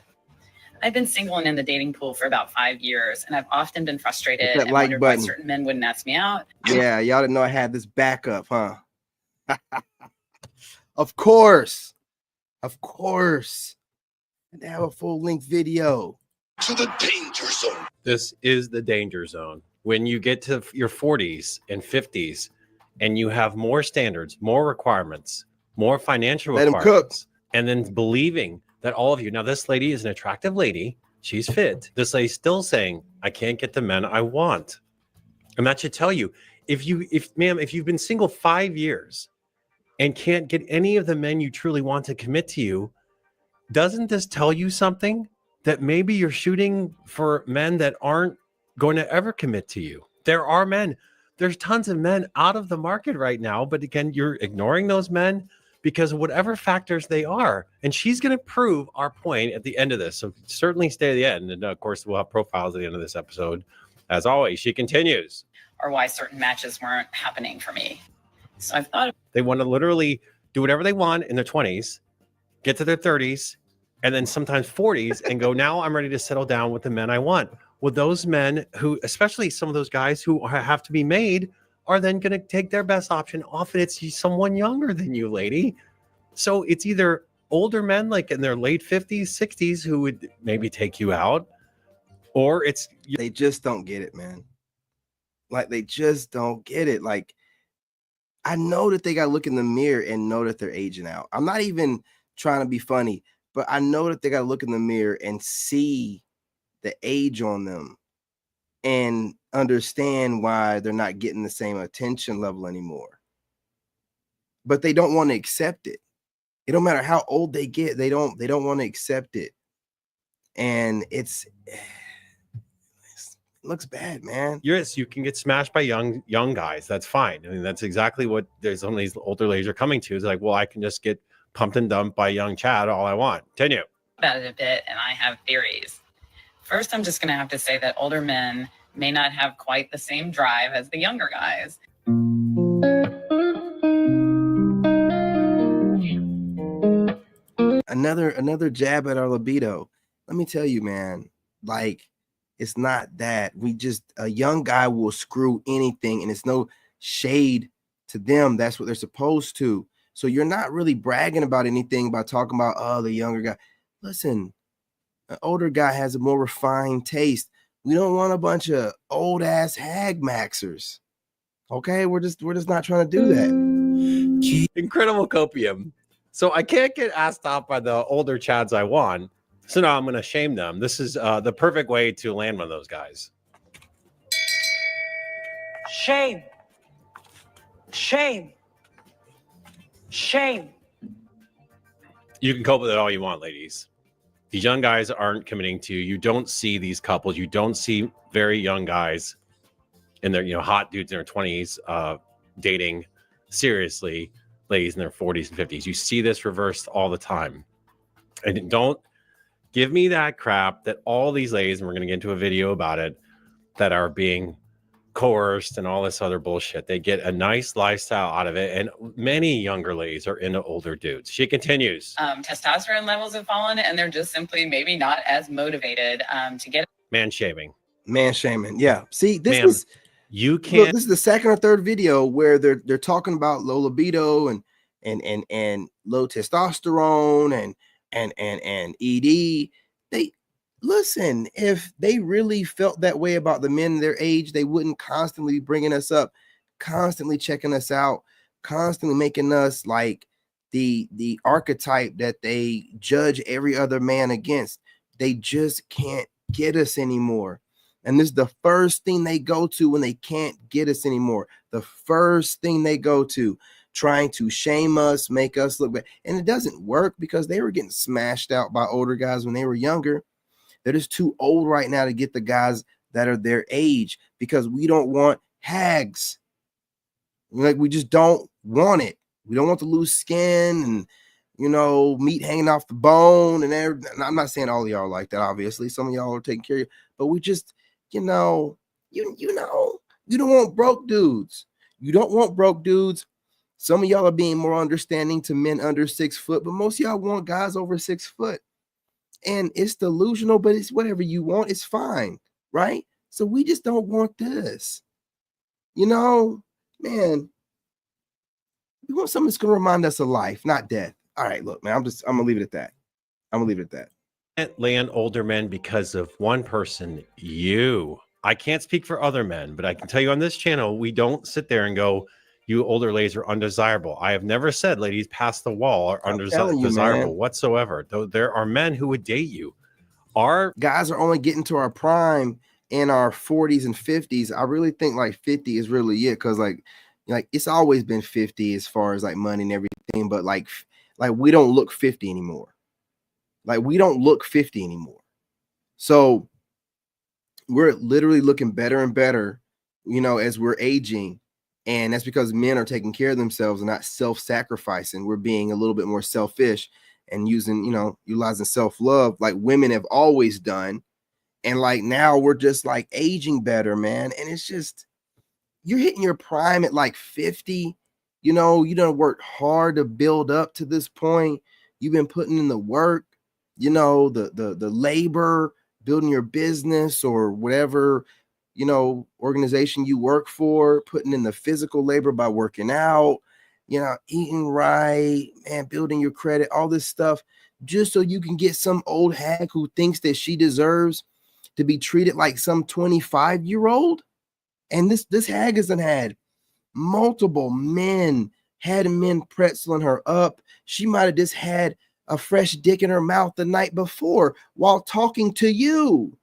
Speaker 12: I've been single and in the dating pool for about 5 years, and I've often been frustrated and wondered why certain men wouldn't ask me out.
Speaker 1: Yeah, y'all didn't know I had this backup, huh? Of course. Of course. And they have a full-length video.
Speaker 23: To the danger zone.
Speaker 15: This is the danger zone. When you get to your 40s and 50s and you have more standards, more requirements, more financial requirements, and then believing that all of you, now this lady is an attractive lady, she's fit. This lady's still saying, I can't get the men I want. And that should tell you, if you've been single 5 years and can't get any of the men you truly want to commit to you, doesn't this tell you something? That maybe you're shooting for men that aren't going to ever commit to you. There are men. There's tons of men out of the market right now, but again, you're ignoring those men because of whatever factors they are. And she's going to prove our point at the end of this. So certainly stay to the end. And of course, we'll have profiles at the end of this episode. As always, she continues.
Speaker 12: Or why certain matches weren't happening for me. So I've thought
Speaker 15: they want to literally do whatever they want in their 20s, get to their 30s, and then sometimes 40s and go, now I'm ready to settle down with the men I want. Well, those men who, especially some of those guys who have to be made, are then going to take their best option. Often it's someone younger than you, lady. So it's either older men like in their late 50s, 60s who would maybe take you out, or it's...
Speaker 1: They just don't get it, man. Like, they just don't get it. Like, I know that they got to look in the mirror and know that they're aging out. I'm not even trying to be funny. But I know that they got to look in the mirror and see the age on them and understand why they're not getting the same attention level anymore. But they don't want to accept it. It don't matter how old they get. They don't want to accept it. And it looks bad, man.
Speaker 15: Yes, you can get smashed by young guys. That's fine. I mean, that's exactly what there's some of these older ladies are coming to. It's like, well, I can just get pumped and dumped by young Chad all I want. Continue.
Speaker 12: about it a bit, and I have theories. First, I'm just going to have to say that older men may not have quite the same drive as the younger guys.
Speaker 1: Another jab at our libido. Let me tell you, man, like, it's not that. A young guy will screw anything, and it's no shade to them. That's what they're supposed to. So you're not really bragging about anything by talking about, oh, the younger guy. Listen, an older guy has a more refined taste. We don't want a bunch of old ass hag maxers. Okay, we're just not trying to do that.
Speaker 15: Incredible copium. So I can't get asked out by the older Chads I want. So now I'm going to shame them. This is the perfect way to land one of those guys.
Speaker 16: Shame. Shame. Shame.
Speaker 15: You can cope with it all you want, ladies. These young guys aren't committing to you. You don't see these couples. You don't see very young guys and they're, you know, hot dudes in their 20s dating seriously ladies in their 40s and 50s. You see this reversed all the time. And don't give me that crap that all these ladies, and we're going to get into a video about it, that are being coerced and all this other bullshit. They get a nice lifestyle out of it, and many younger ladies are into older dudes. She continues.
Speaker 12: Testosterone levels have fallen, and they're just simply maybe not as motivated to get.
Speaker 15: Man shaming.
Speaker 1: Man shaming. Yeah. See, this
Speaker 15: Ma'am,
Speaker 1: is
Speaker 15: you
Speaker 1: look,
Speaker 15: can't.
Speaker 1: this is the second or third video where they're talking about low libido and low testosterone and ED. They listen, if they really felt that way about the men their age, they wouldn't constantly be bringing us up, constantly checking us out, constantly making us like the archetype that they judge every other man against. They just can't get us anymore. And this is the first thing they go to when they can't get us anymore. The first thing they go to, trying to shame us, make us look bad. And it doesn't work because they were getting smashed out by older guys when they were younger. They're just too old right now to get the guys that are their age because we don't want hags. Like, we just don't want it. We don't want the loose skin and, you know, meat hanging off the bone. And I'm not saying all of y'all like that, obviously. Some of y'all are taking care of you, but we just, you know, you don't want broke dudes. You don't want broke dudes. Some of y'all are being more understanding to men under 6 foot, but most of y'all want guys over 6 foot. And it's delusional, but it's whatever you want. It's fine, right? So we just don't want this. You know, man, we want something that's going to remind us of life, not death. All right, look, man, I'm going to leave it at that. I'm going to leave it at that.
Speaker 15: Can't land older men because of one person, you. I can't speak for other men, but I can tell you on this channel, we don't sit there and go, you older ladies are undesirable. I have never said ladies past the wall are undesirable whatsoever. Though there are men who would date you. Our
Speaker 1: guys are only getting to our prime in our 40s and 50s. I really think like 50 is really it, because like it's always been 50 as far as like money and everything, but like we don't look 50 anymore. Like, we don't look 50 anymore. So we're literally looking better and better, you know, as we're aging. And that's because men are taking care of themselves and not self-sacrificing. We're being a little bit more selfish and using, you know, utilizing self-love like women have always done. And like now we're just like aging better, man. And it's just, you're hitting your prime at like 50. You know, you done worked hard to build up to this point. You've been putting in the work, you know, the labor, building your business or whatever, you know, organization you work for, putting in the physical labor by working out, you know, eating right, and building your credit, all this stuff, just so you can get some old hag who thinks that she deserves to be treated like some 25-year-old. And this hag hasn't had multiple men, had men pretzeling her up. She might have just had a fresh dick in her mouth the night before while talking to you.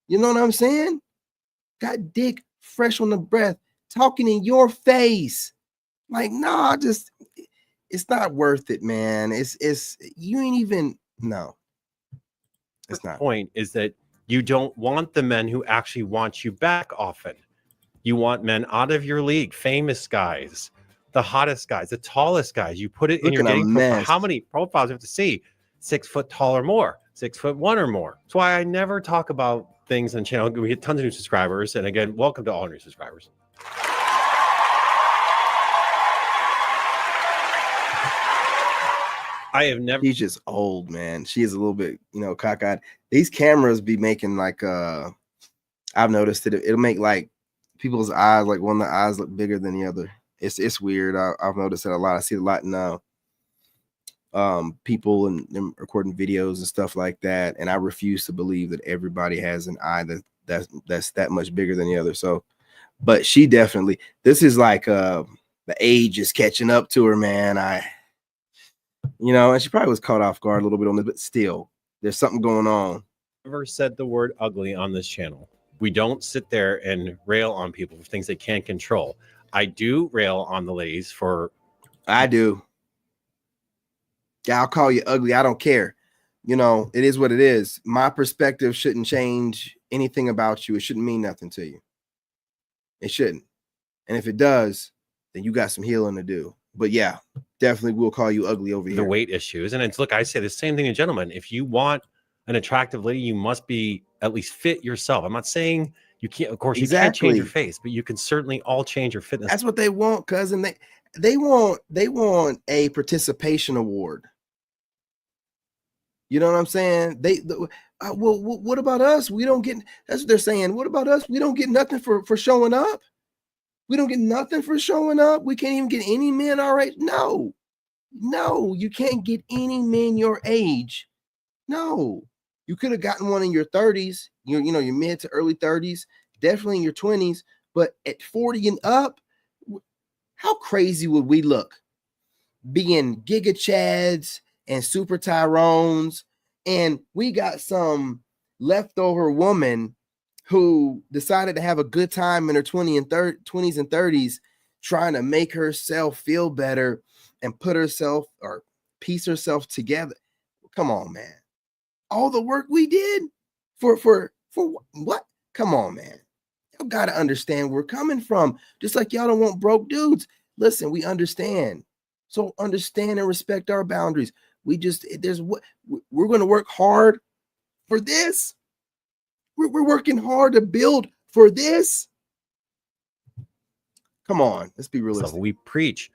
Speaker 1: You know what I'm saying? Got dick fresh on the breath, talking in your face. Like, nah, just, it's not worth it, man. It's you ain't even, no, it's not.
Speaker 15: The point is that you don't want the men who actually want you back often. You want men out of your league, famous guys, the hottest guys, the tallest guys. You put it in your dating profile. How many profiles you have to see? 6 foot tall or more, 6'1" or more. That's why I never talk about things on the channel. We get tons of new subscribers. And again, welcome to all new subscribers. I have never.
Speaker 1: She's just old, man. She is a little bit, you know, cockeyed. These cameras be making like, I've noticed that it'll make like people's eyes, like one of the eyes look bigger than the other. It's weird. I've noticed that a lot. I see a lot now. People and them recording videos and stuff like that, and I refuse to believe that everybody has an eye that's that much bigger than the other. So, but she definitely, this is like the age is catching up to her, man. You know, and she probably was caught off guard a little bit on this, but still, there's something going on.
Speaker 15: Never said the word ugly on this channel. We don't sit there and rail on people for things they can't control. I do rail on the ladies for.
Speaker 1: I do. Yeah, I'll call you ugly. I don't care. You know, it is what it is. My perspective shouldn't change anything about you. It shouldn't mean nothing to you. It shouldn't. And if it does, then you got some healing to do. But yeah, definitely will call you ugly over here.
Speaker 15: The weight issues. And it's, look, I say the same thing to gentlemen. If you want an attractive lady, you must be at least fit yourself. I'm not saying you can't, of course, you can't change your face, but you can certainly all change your fitness.
Speaker 1: That's what they want, cousin. They want a participation award. You know what I'm saying? Well, what about us? We don't get, that's what they're saying. What about us? We don't get nothing for showing up. We don't get nothing for showing up. We can't even get any men our age. No, you can't get any men your age. No, you could have gotten one in your 30s, your mid to early 30s, definitely in your 20s, but at 40 and up, how crazy would we look being Giga Chads and Super Tyrones, and we got some leftover woman who decided to have a good time in her 20s and 30s, trying to make herself feel better and put herself or piece herself together. Come on, man. All the work we did for what? Come on, man. Y'all got to understand where we're coming from. Just like y'all don't want broke dudes. Listen, we understand. So understand and respect our boundaries. We're going to work hard for this. We're working hard to build for this. Come on, let's be realistic.
Speaker 15: So we preach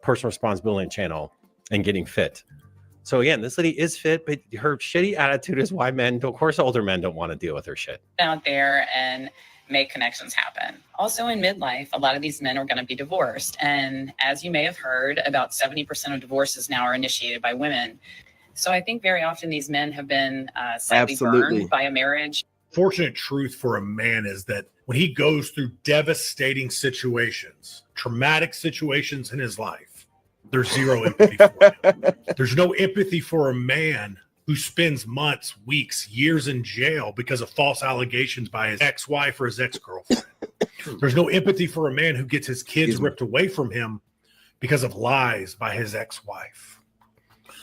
Speaker 15: personal responsibility channel and getting fit. So again, this lady is fit, but her shitty attitude is why men, of course, older men don't want to deal with her shit.
Speaker 12: Out there and make connections happen. Also in midlife, a lot of these men are going to be divorced. And as you may have heard, about 70% of divorces now are initiated by women. So I think very often these men have been slightly burned by a marriage.
Speaker 8: Fortunate truth for a man is that when he goes through devastating situations, traumatic situations in his life, there's zero empathy for him. There's no empathy for a man who spends months, weeks, years in jail because of false allegations by his ex-wife or his ex-girlfriend. There's no empathy for a man who gets his kids ripped away from him because of lies by his ex-wife.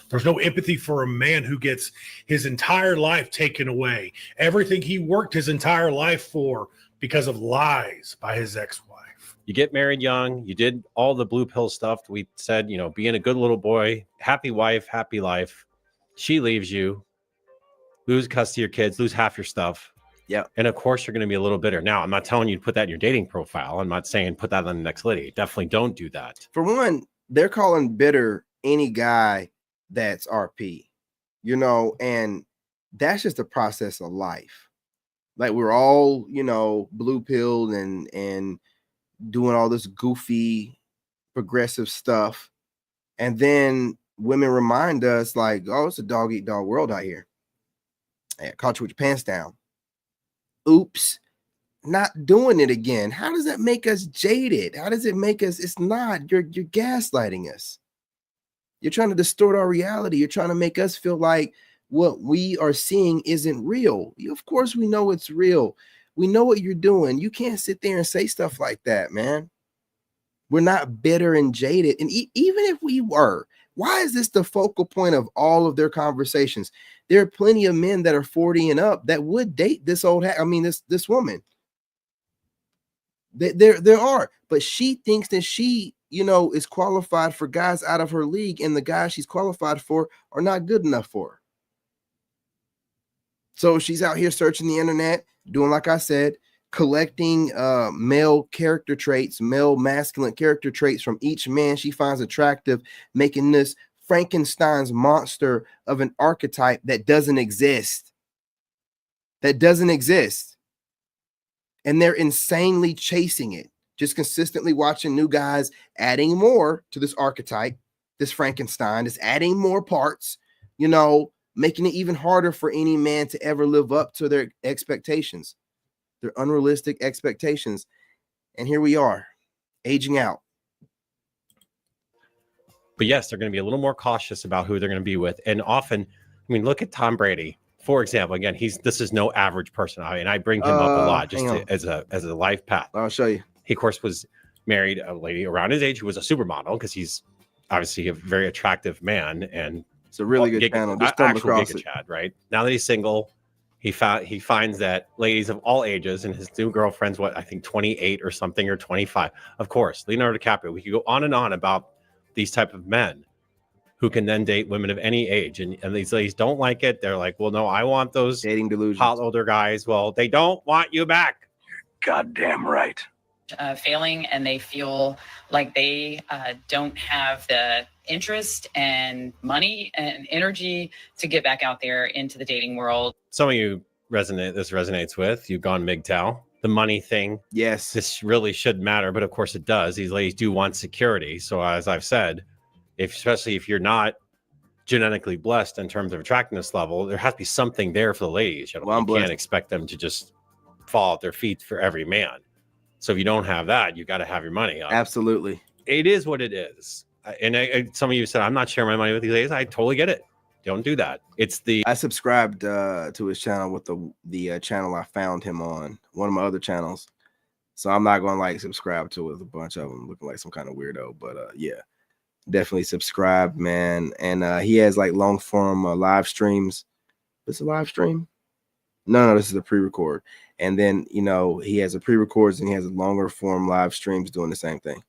Speaker 8: There's no empathy for a man who gets his entire life taken away, everything he worked his entire life for because of lies by his ex-wife.
Speaker 15: You get married young, you did all the blue pill stuff. We said, being a good little boy, happy wife, happy life. She leaves you, lose custody of your kids, lose half your stuff.
Speaker 1: Yeah.
Speaker 15: And of course, you're going to be a little bitter. Now, I'm not telling you to put that in your dating profile. I'm not saying put that on the next lady. Definitely don't do that.
Speaker 1: For one, they're calling bitter any guy that's RP, and that's just the process of life. Like we're all, blue pilled and doing all this goofy, progressive stuff. And then women remind us like, oh, it's a dog eat dog world out here. Hey, I caught you with your pants down. Oops, not doing it again. How does that make us jaded? How does it make us? It's not. You're gaslighting us. You're trying to distort our reality. You're trying to make us feel like what we are seeing isn't real. Of course, we know it's real. We know what you're doing. You can't sit there and say stuff like that, man. We're not bitter and jaded. And even if we were, why is this the focal point of all of their conversations? There are plenty of men that are 40 and up that would date this this woman. There are, but she thinks that she, is qualified for guys out of her league, and the guys she's qualified for are not good enough for her. So she's out here searching the internet, doing, like I said, collecting male character traits, male masculine character traits from each man she finds attractive, making this Frankenstein's monster of an archetype that doesn't exist. And they're insanely chasing it, just consistently watching new guys adding more to this archetype, this Frankenstein, is adding more parts, making it even harder for any man to ever live up to their expectations, their unrealistic expectations. And here we are, aging out.
Speaker 15: But yes, they're going to be a little more cautious about who they're going to be with. And often, look at Tom Brady. For example, again, this is no average person, and I bring him up a lot just as a life path.
Speaker 1: I'll show you.
Speaker 15: He, of course, was married a lady around his age who was a supermodel because he's obviously a very attractive man, and
Speaker 1: it's a really good channel. Just come across
Speaker 15: it. Chad, right now that he's single, He finds that ladies of all ages, and his new girlfriend's what, I think 28 or something, or 25. Of course, Leonardo DiCaprio. We could go on and on about these type of men who can then date women of any age, and these ladies don't like it. They're like, well, no, I want those
Speaker 1: dating delusions.
Speaker 15: Hot older guys. Well, they don't want you back.
Speaker 1: Goddamn right.
Speaker 12: Failing, and they feel like they don't have the interest and money and energy to get back out there into the dating world.
Speaker 15: Some of you resonates with. You've gone MGTOW. The money thing.
Speaker 1: Yes.
Speaker 15: This really shouldn't matter, but of course it does. These ladies do want security. So as I've said, especially if you're not genetically blessed in terms of attractiveness level, there has to be something there for the ladies. You can't expect them to just fall at their feet for every man. So if you don't have that, you got to have your money up.
Speaker 1: Absolutely.
Speaker 15: It is what it is. And some of you said, I'm not sharing my money with these ladies. I totally get it. Don't do that.
Speaker 1: I subscribed to his channel with the channel I found him on, one of my other channels. So I'm not going to subscribe to it with a bunch of them looking like some kind of weirdo. But yeah, definitely subscribe, man. And he has long form live streams. It's a live stream? No, this is a pre-record. And then, he has a pre-records and he has a longer form live streams doing the same thing.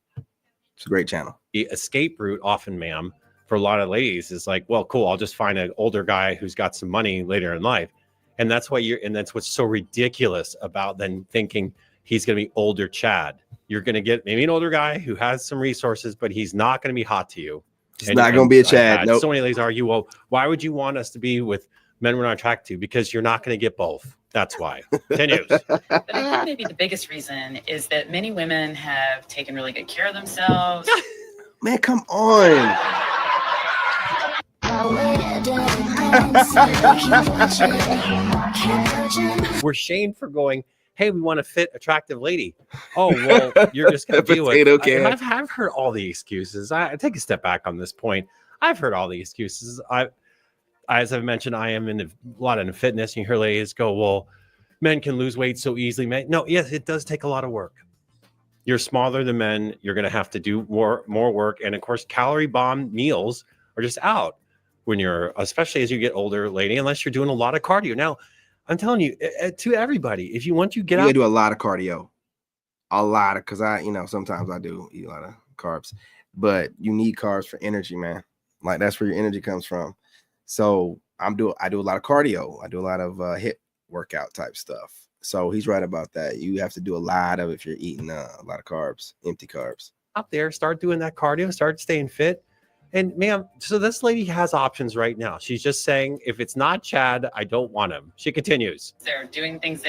Speaker 1: It's a great channel.
Speaker 15: The escape route often, ma'am, for a lot of ladies is well, cool, I'll just find an older guy who's got some money later in life. And that's what's so ridiculous about then thinking he's going to be older Chad. You're going to get maybe an older guy who has some resources, but he's not going to be hot to you.
Speaker 1: He's not going to be a Chad. Nope.
Speaker 15: So many ladies argue, well, why would you want us to be with men we're not attracted to? Because you're not going to get both. That's why. Continues.
Speaker 12: But I think maybe the biggest reason is that many women have taken really good care of themselves.
Speaker 1: Man, come on.
Speaker 15: We're shamed for going, hey, we want a fit, attractive lady. Oh, well, you're just going to deal with it. I've heard all the excuses. I take a step back on this point. I've heard all the excuses. As I've mentioned, I am in a lot of fitness. And you hear ladies go, well, men can lose weight so easily. No, yes, it does take a lot of work. You're smaller than men. You're going to have to do more work. And of course, calorie bomb meals are just out when especially as you get older, lady, unless you're doing a lot of cardio. Now, I'm telling you, to everybody, if you want to get out.
Speaker 1: You do a lot of cardio. Because sometimes I do eat a lot of carbs. But you need carbs for energy, man. That's where your energy comes from. So I do a lot of cardio. I do a lot of HIIT workout type stuff. So he's right about that. You have to do a lot of if you're eating a lot of carbs, empty carbs.
Speaker 15: Out there, start doing that cardio, start staying fit. And ma'am, so this lady has options right now. She's just saying, if it's not Chad, I don't want him. She continues.
Speaker 12: They're doing things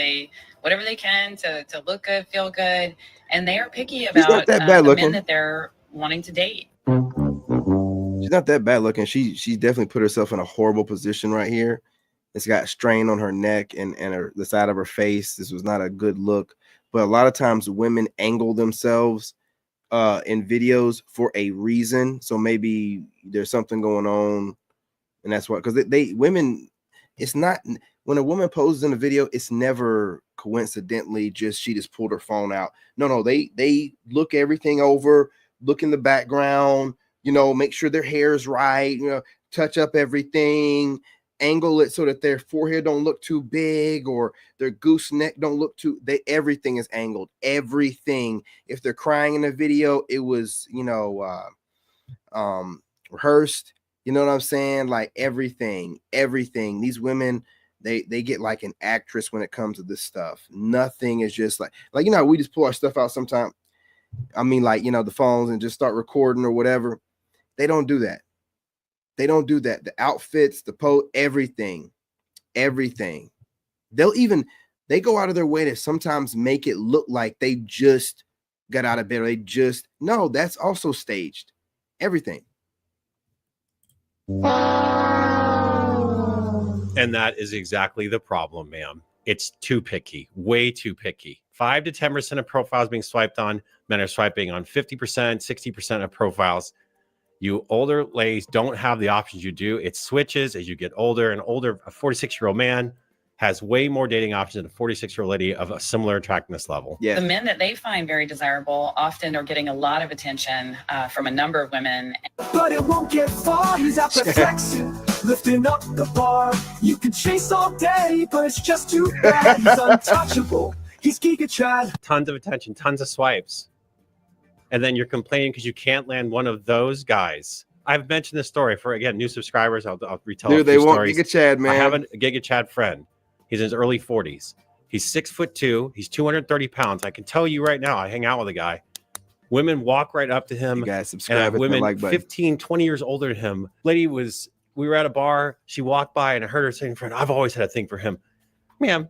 Speaker 12: whatever they can to look good, feel good. And they are picky about the men that they're wanting to date.
Speaker 1: She's not that bad looking. She definitely put herself in a horrible position right here. It's got strain on her neck and the side of her face. This was not a good look. But a lot of times women angle themselves in videos for a reason. So maybe there's something going on. And that's why, because women, it's not, when a woman poses in a video, it's never coincidentally she just pulled her phone out. No, they look everything over, look in the background, make sure their hair is right, touch up everything, angle it so that their forehead don't look too big or their goose neck don't look everything is angled. Everything. If they're crying in a video, it was, rehearsed. You know what I'm saying? Everything. These women, they get like an actress when it comes to this stuff. Nothing is just we just pull our stuff out sometimes. I mean, the phones and just start recording or whatever. They don't do that. The outfits, the pose, everything. They go out of their way to sometimes make it look like they just got out of bed. Or no, that's also staged. Everything.
Speaker 15: And that is exactly the problem, ma'am. It's too picky, way too picky. 5 to 10% of profiles being swiped on. Men are swiping on 50%, 60% of profiles. You older ladies don't have the options you do. It switches as you get older. A 46-year-old man has way more dating options than a 46-year-old lady of a similar attractiveness level.
Speaker 12: Yeah. The men that they find very desirable often are getting a lot of attention from a number of women.
Speaker 13: But it won't get far. He's out perfection. lifting up the bar. You can chase all day, but it's just too bad. He's untouchable. He's Giga Chad.
Speaker 15: Tons of attention, tons of swipes. And then you're complaining because you can't land one of those guys. I've mentioned this story for, again, new subscribers. I'll retell
Speaker 1: Dude,
Speaker 15: a few
Speaker 1: they want
Speaker 15: stories.
Speaker 1: Giga Chad, man.
Speaker 15: I have a Giga Chad friend. He's in his early 40s. He's 6'2". He's 230 pounds. I can tell you right now, I hang out with a guy. Women walk right up to him.
Speaker 1: You guys subscribe
Speaker 15: and
Speaker 1: with
Speaker 15: women
Speaker 1: the like button.
Speaker 15: 15, 20 years older than him. We were at a bar. She walked by and I heard her saying, "Friend, I've always had a thing for him." Ma'am,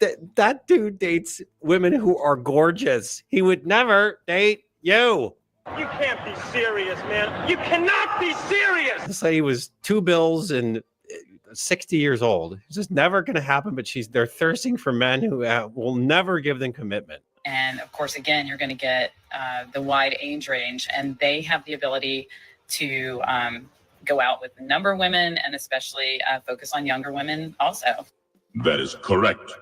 Speaker 15: that dude dates women who are gorgeous. He would never date you.
Speaker 16: You can't be serious, man. You cannot be serious.
Speaker 15: This lady was 2 bills and 60 years old. It's just never going to happen, but they're thirsting for men who will never give them commitment.
Speaker 12: And of course, again, you're going to get the wide age range, and they have the ability to go out with a number of women and especially focus on younger women also.
Speaker 17: That is correct.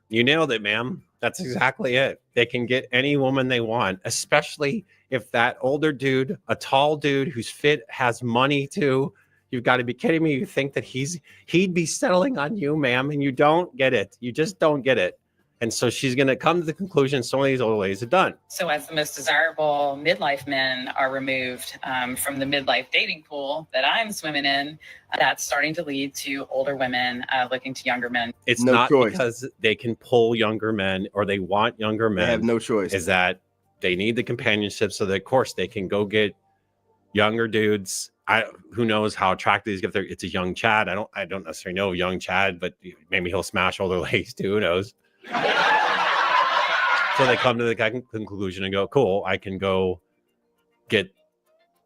Speaker 15: You nailed it, ma'am. That's exactly it. They can get any woman they want, especially if that older dude, a tall dude who's fit, has money too. You've got to be kidding me. You think that he'd be settling on you, ma'am, and you don't get it. You just don't get it. And so she's going to come to the conclusion some of these old ladies are done.
Speaker 12: So as the most desirable midlife men are removed from the midlife dating pool that I'm swimming in, that's starting to lead to older women looking to younger men.
Speaker 15: It's not because they can pull younger men or they want younger men.
Speaker 1: They have no choice.
Speaker 15: Is that they need the companionship so that, of course, they can go get younger dudes. Who knows how attractive he's if it's a young Chad. I don't necessarily know young Chad, but maybe he'll smash older ladies too. Who knows? So they come to the conclusion and go, cool, I can go get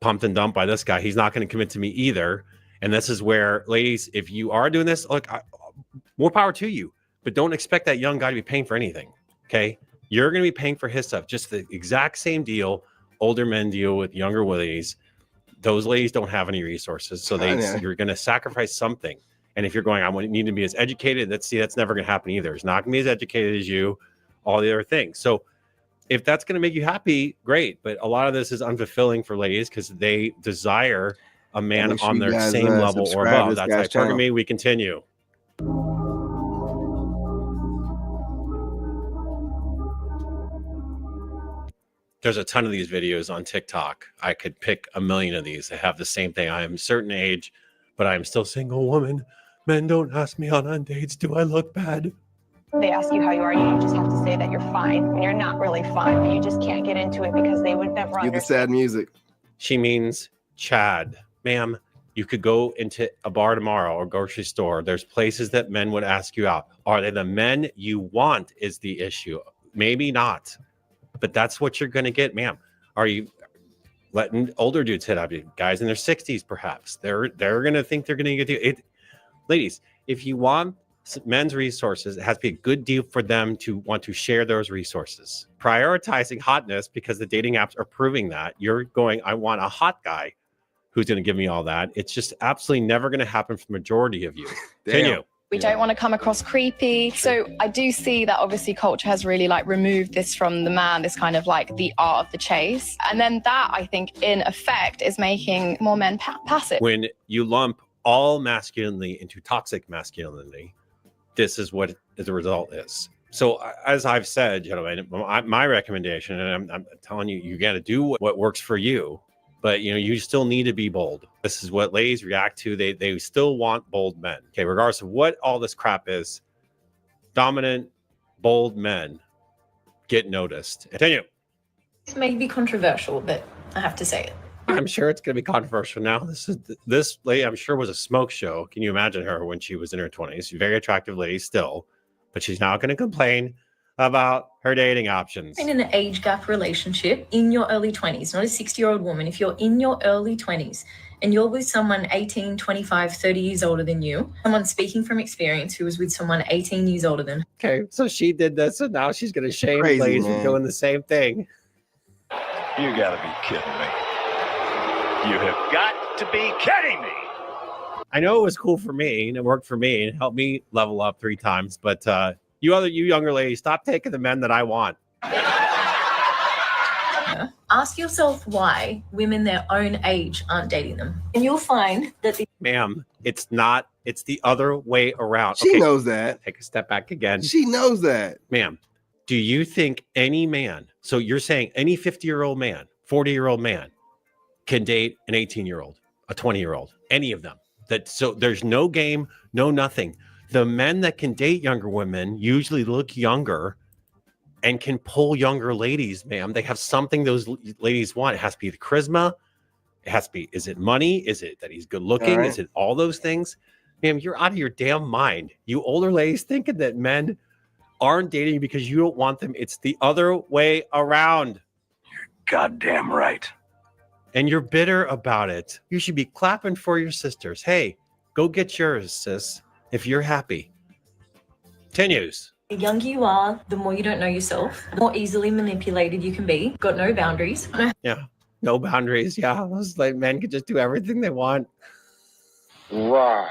Speaker 15: pumped and dumped by this guy. He's not going to commit to me either. And this is where, ladies, if you are doing this, look, more power to you, but don't expect that young guy to be paying for anything. Okay. You're going to be paying for his stuff. Just the exact same deal. Older men deal with younger ladies. Those ladies don't have any resources. So you're going to sacrifice something. And if you're going, I need to be as educated, that's never going to happen either. It's not going to be as educated as you, all the other things. So if that's going to make you happy, great. But a lot of this is unfulfilling for ladies because they desire a man on their same level or above. That's hypergamy. We continue. There's a ton of these videos on TikTok. I could pick a million of these that have the same thing. I am a certain age, but I am still a single woman. Men don't ask me out on dates. Do I look bad?
Speaker 18: They ask you how you are, you just have to say that you're fine, and you're not really fine, but you just can't get into it because they would never understand.
Speaker 1: The sad music.
Speaker 15: She means Chad. Ma'am, you could go into a bar tomorrow or grocery store. There's places that men would ask you out. Are they the men you want is the issue? Maybe not, but that's what you're going to get, ma'am. Are you letting older dudes hit up you? Guys in their 60s, perhaps. They're going to think they're going to get you. Ladies, if you want men's resources, it has to be a good deal for them to want to share those resources. Prioritizing hotness, because the dating apps are proving that. You're going, I want a hot guy who's going to give me all that. It's just absolutely never going to happen for the majority of you. Continue.
Speaker 18: We don't want to come across creepy. So I do see that obviously culture has really removed this from the man, this kind of the art of the chase. And then that, I think, in effect, is making more men passive.
Speaker 15: When you lump all masculinity into toxic masculinity, this is what the result is. So as I've said, gentlemen, my recommendation, and I'm telling you, you got to do what works for you, but you still need to be bold. This is what ladies react to. They still want bold men. Okay, regardless of what all this crap is, dominant, bold men get noticed. Continue.
Speaker 18: This may be controversial, but I have to say it.
Speaker 15: I'm sure it's going to be controversial now. This lady, I'm sure, was a smoke show. Can you imagine her when she was in her 20s? Very attractive lady still, but she's now going to complain about her dating options.
Speaker 18: In an age gap relationship in your early 20s, not a 60-year-old woman, if you're in your early 20s and you're with someone 18, 25, 30 years older than you, someone speaking from experience who was with someone 18 years older than.
Speaker 15: Okay, so she did this, and now she's going to shame ladies for doing the same thing.
Speaker 17: You got to be kidding me. You have got to be kidding me.
Speaker 15: I know it was cool for me, and it worked for me, and helped me level up 3 times, but you younger ladies, stop taking the men that I want.
Speaker 18: Ask yourself why women their own age aren't dating them. And you'll find that
Speaker 15: Ma'am, it's not, it's the other way around.
Speaker 1: She knows that.
Speaker 15: Take a step back again.
Speaker 1: She knows that.
Speaker 15: Ma'am, do you think any man, so you're saying any 50-year-old man, 40-year-old man can date an 18-year-old, a 20-year-old, any of them? So there's no game, no nothing. The men that can date younger women usually look younger and can pull younger ladies, ma'am. They have something those ladies want. It has to be the charisma. It has to be, is it money? Is it that he's good looking?
Speaker 1: Right.
Speaker 15: Is it all those things? Ma'am, you're out of your damn mind. You older ladies thinking that men aren't dating because you don't want them. It's the other way around.
Speaker 17: You're goddamn right.
Speaker 15: And you're bitter about it. You should be clapping for your sisters. Hey, go get yours, sis, if you're happy. Continues.
Speaker 18: the younger you are, the more you don't know yourself, the more easily manipulated you can be. Got no boundaries.
Speaker 15: Yeah, no boundaries. Yeah, those like men can just do everything they want.
Speaker 1: Right.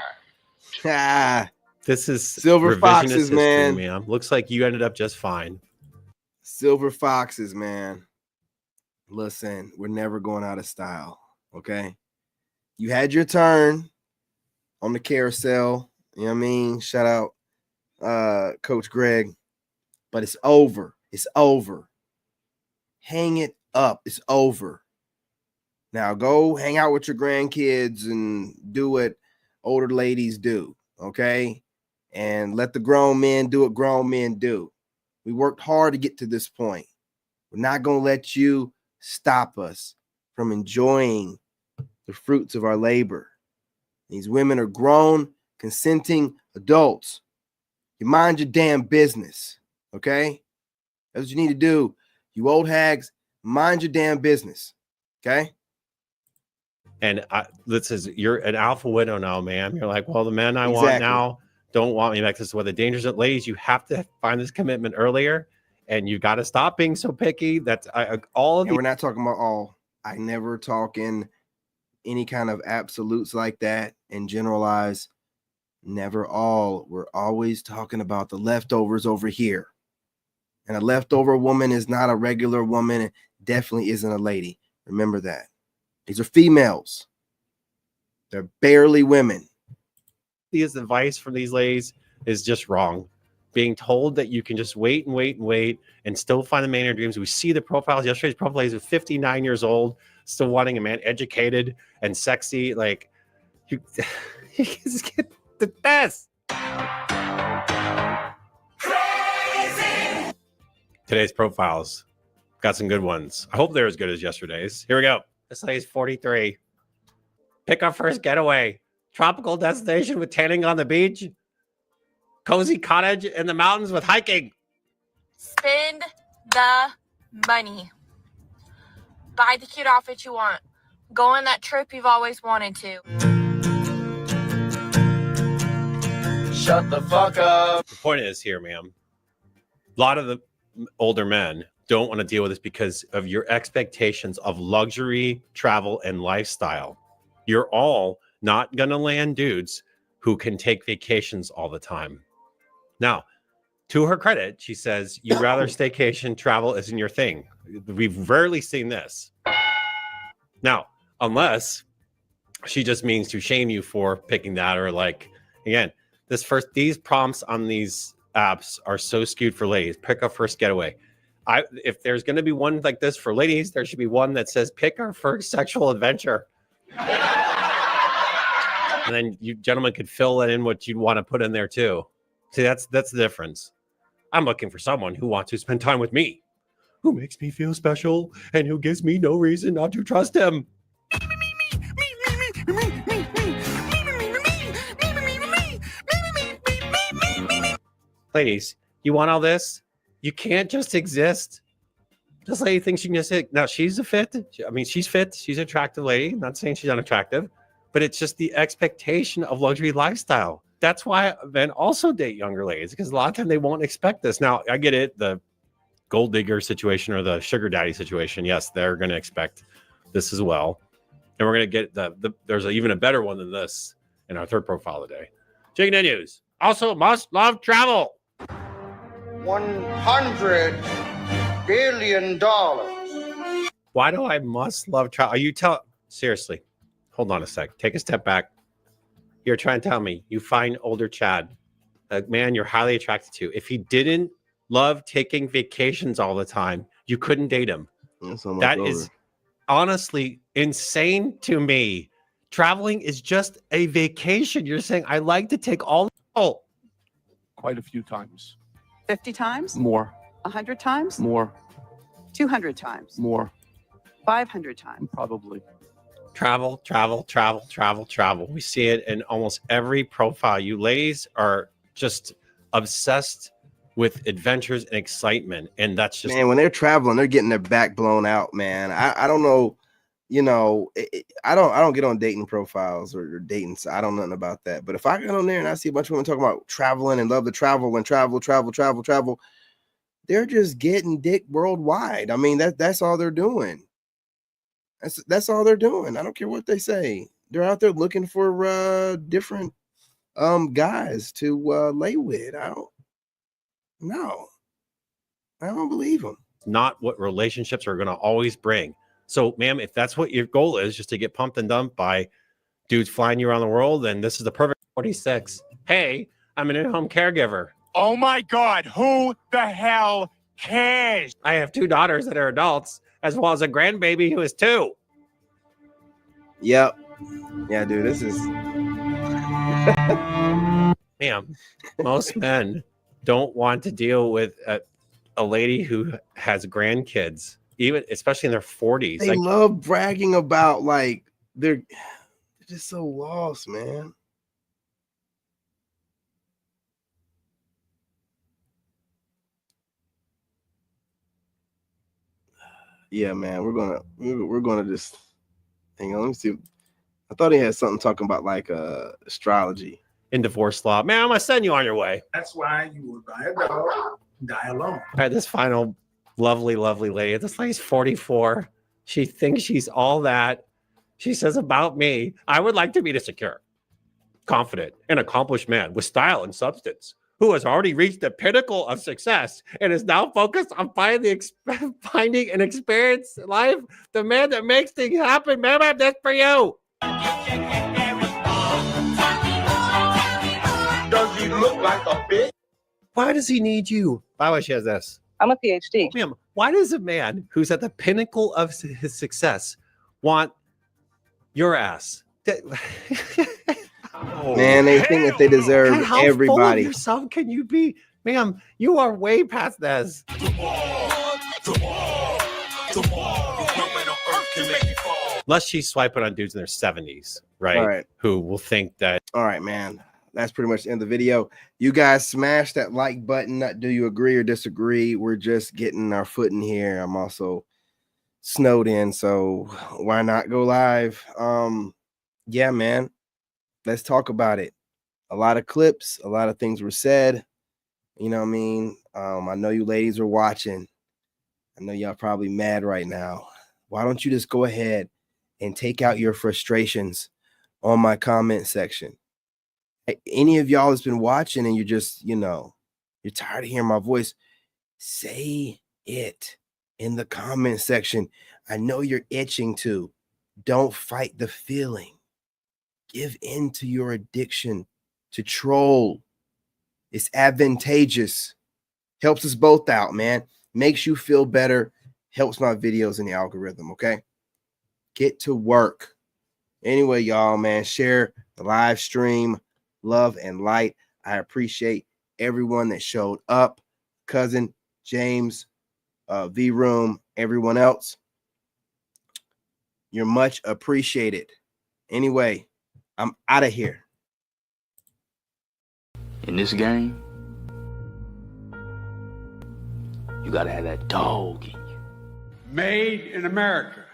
Speaker 15: This is
Speaker 1: Silver
Speaker 15: revisionist
Speaker 1: foxes,
Speaker 15: history,
Speaker 1: man.
Speaker 15: Looks like you ended up just fine.
Speaker 1: Silver foxes, man. Listen, we're never going out of style. Okay. You had your turn on the carousel. You know what I mean? Shout out Coach Greg. But it's over. It's over. Hang it up. It's over. Now go hang out with your grandkids and do what older ladies do. Okay. And let the grown men do what grown men do. We worked hard to get to this point. We're not going to let you stop us from enjoying the fruits of our labor. These women are grown, consenting adults. You mind your damn business, okay? That's what you need to do. You old hags, mind your damn business, okay?
Speaker 15: And this is, you're an alpha widow now, ma'am. You're like, well, the men I want now don't want me back. This is what the dangers of ladies. You have to find this commitment earlier, and you got to stop being so picky. That's all of the.
Speaker 1: And we're not talking about all. I never talk in any kind of absolutes like that and generalize. Never all. We're always talking about the leftovers over here. And a leftover woman is not a regular woman. It definitely isn't a lady. Remember that. These are females. They're barely women.
Speaker 15: This advice from these ladies is just wrong. Being told that you can just wait and wait and wait and still find the man in your dreams. We see the profiles. Yesterday's profile is 59 years old, still wanting a man educated and sexy. Like, you just get the best. Crazy. Today's profiles got some good ones. I hope they're as good as yesterday's. Here we go. This lady's 43. Pick our first getaway. Tropical destination with tanning on the beach. Cozy cottage in the mountains with hiking.
Speaker 19: Spend the money. Buy the cute outfit you want. Go on that trip you've always wanted to.
Speaker 15: Shut the fuck up. The point is here, ma'am. A lot of the older men don't want to deal with this because of your expectations of luxury, travel, and lifestyle. You're all not going to land dudes who can take vacations all the time. Now, to her credit, she says, you'd rather staycation, travel isn't your thing. We've rarely seen this. Now, unless she just means to shame you for picking that, or like, again, these prompts on these apps are so skewed for ladies. Pick our first getaway. If there's going to be one like this for ladies, there should be one that says, pick our first sexual adventure. And then you gentlemen could fill that in what you'd want to put in there too. See, that's the difference. I'm looking for someone who wants to spend time with me, who makes me feel special, and who gives me no reason not to trust him. Ladies, you want all this? You can't just exist. This lady thinks you can just hit. Now, she's fit. I mean, she's fit. She's an attractive lady. I'm not saying she's unattractive, but it's just the expectation of luxury lifestyle. That's why men also date younger ladies, because a lot of time they won't expect this. Now, I get it. The gold digger situation or the sugar daddy situation. Yes, they're going to expect this as well. And we're going to get there's even a better one than this in our third profile today. Chicken and News. Also must love travel.
Speaker 20: $100 billion.
Speaker 15: Why do I must love travel? Are you seriously? Hold on a sec. Take a step back. You're trying to tell me you find older Chad, a man you're highly attracted to. If he didn't love taking vacations all the time, you couldn't date him. That is honestly insane to me. Traveling is just a vacation. You're saying I like to take all. Oh,
Speaker 4: quite a few times.
Speaker 20: 50 times?
Speaker 4: More.
Speaker 20: 100 times?
Speaker 4: More.
Speaker 20: 200 times?
Speaker 4: More.
Speaker 20: 500 times?
Speaker 4: Probably.
Speaker 15: Travel. We see it in almost every profile. You ladies are just obsessed with adventures and excitement, and that's just,
Speaker 1: man, when they're traveling, they're getting their back blown out, man. I don't know, you know, I don't get on dating profiles or dating. So I don't know nothing about that. But if I get on there and I see a bunch of women talking about traveling and love to travel and travel, they're just getting dick worldwide. I mean, that's all they're doing. That's all they're doing. I don't care what they say. They're out there looking for different guys to lay with. I don't believe them.
Speaker 15: not what relationships are going to always bring. So, ma'am, if that's what your goal is, just to get pumped and dumped by dudes flying you around the world, then this is the perfect 46. Hey, I'm an in-home caregiver.
Speaker 22: Oh my God, who the hell cares?
Speaker 15: I have 2 daughters that are adults, as well as a grandbaby who is 2.
Speaker 1: Yep. Yeah, dude, this is...
Speaker 15: Ma'am, most men don't want to deal with a lady who has grandkids, even especially in their 40s.
Speaker 1: They love bragging about, like, they're just so lost, man. Yeah, man, we're gonna just hang on. Let me see. I thought he had something talking about like astrology
Speaker 15: in divorce law. Man, I'm gonna send you on your way.
Speaker 22: That's why you would buy a dog, die alone.
Speaker 15: All right, this final lovely lady. This lady's 44. She thinks she's all that. She says about me, I would like to be the secure, confident, and accomplished man with style and substance, who has already reached the pinnacle of success and is now focused on finding an experience in life, the man that makes things happen. Man, I'm this for you.
Speaker 22: Does he look like a bitch?
Speaker 15: Why does he need you? By the way, she has this.
Speaker 20: I'm a PhD.
Speaker 15: Ma'am, why does a man who's at the pinnacle of his success want your ass?
Speaker 1: Man, they think that they deserve
Speaker 15: How
Speaker 1: everybody.
Speaker 15: Full of yourself can you be? Ma'am, you are way past this. Unless she's swiping on dudes in their 70s, right?
Speaker 1: All right.
Speaker 15: Who will think that.
Speaker 1: All right, man. That's pretty much the end of the video. You guys smash that like button. Do you agree or disagree? We're just getting our foot in here. I'm also snowed in, so why not go live? Yeah, man. Let's talk about it. A lot of clips, a lot of things were said. You know what I mean? I know you ladies are watching. I know y'all probably mad right now. Why don't you just go ahead and take out your frustrations on my comment section? Any of y'all that's been watching and you're just, you know, you're tired of hearing my voice, say it in the comment section. I know you're itching to. Don't fight the feeling. Give in to your addiction to troll. It's advantageous. Helps us both out, man. Makes you feel better. Helps my videos in the algorithm, okay? Get to work. Anyway, y'all, man, share the live stream. Love and light. I appreciate everyone that showed up. Cousin, James, V-Room, everyone else. You're much appreciated. Anyway, I'm out of here.
Speaker 24: In this game, you gotta have that dog in you.
Speaker 22: Made in America.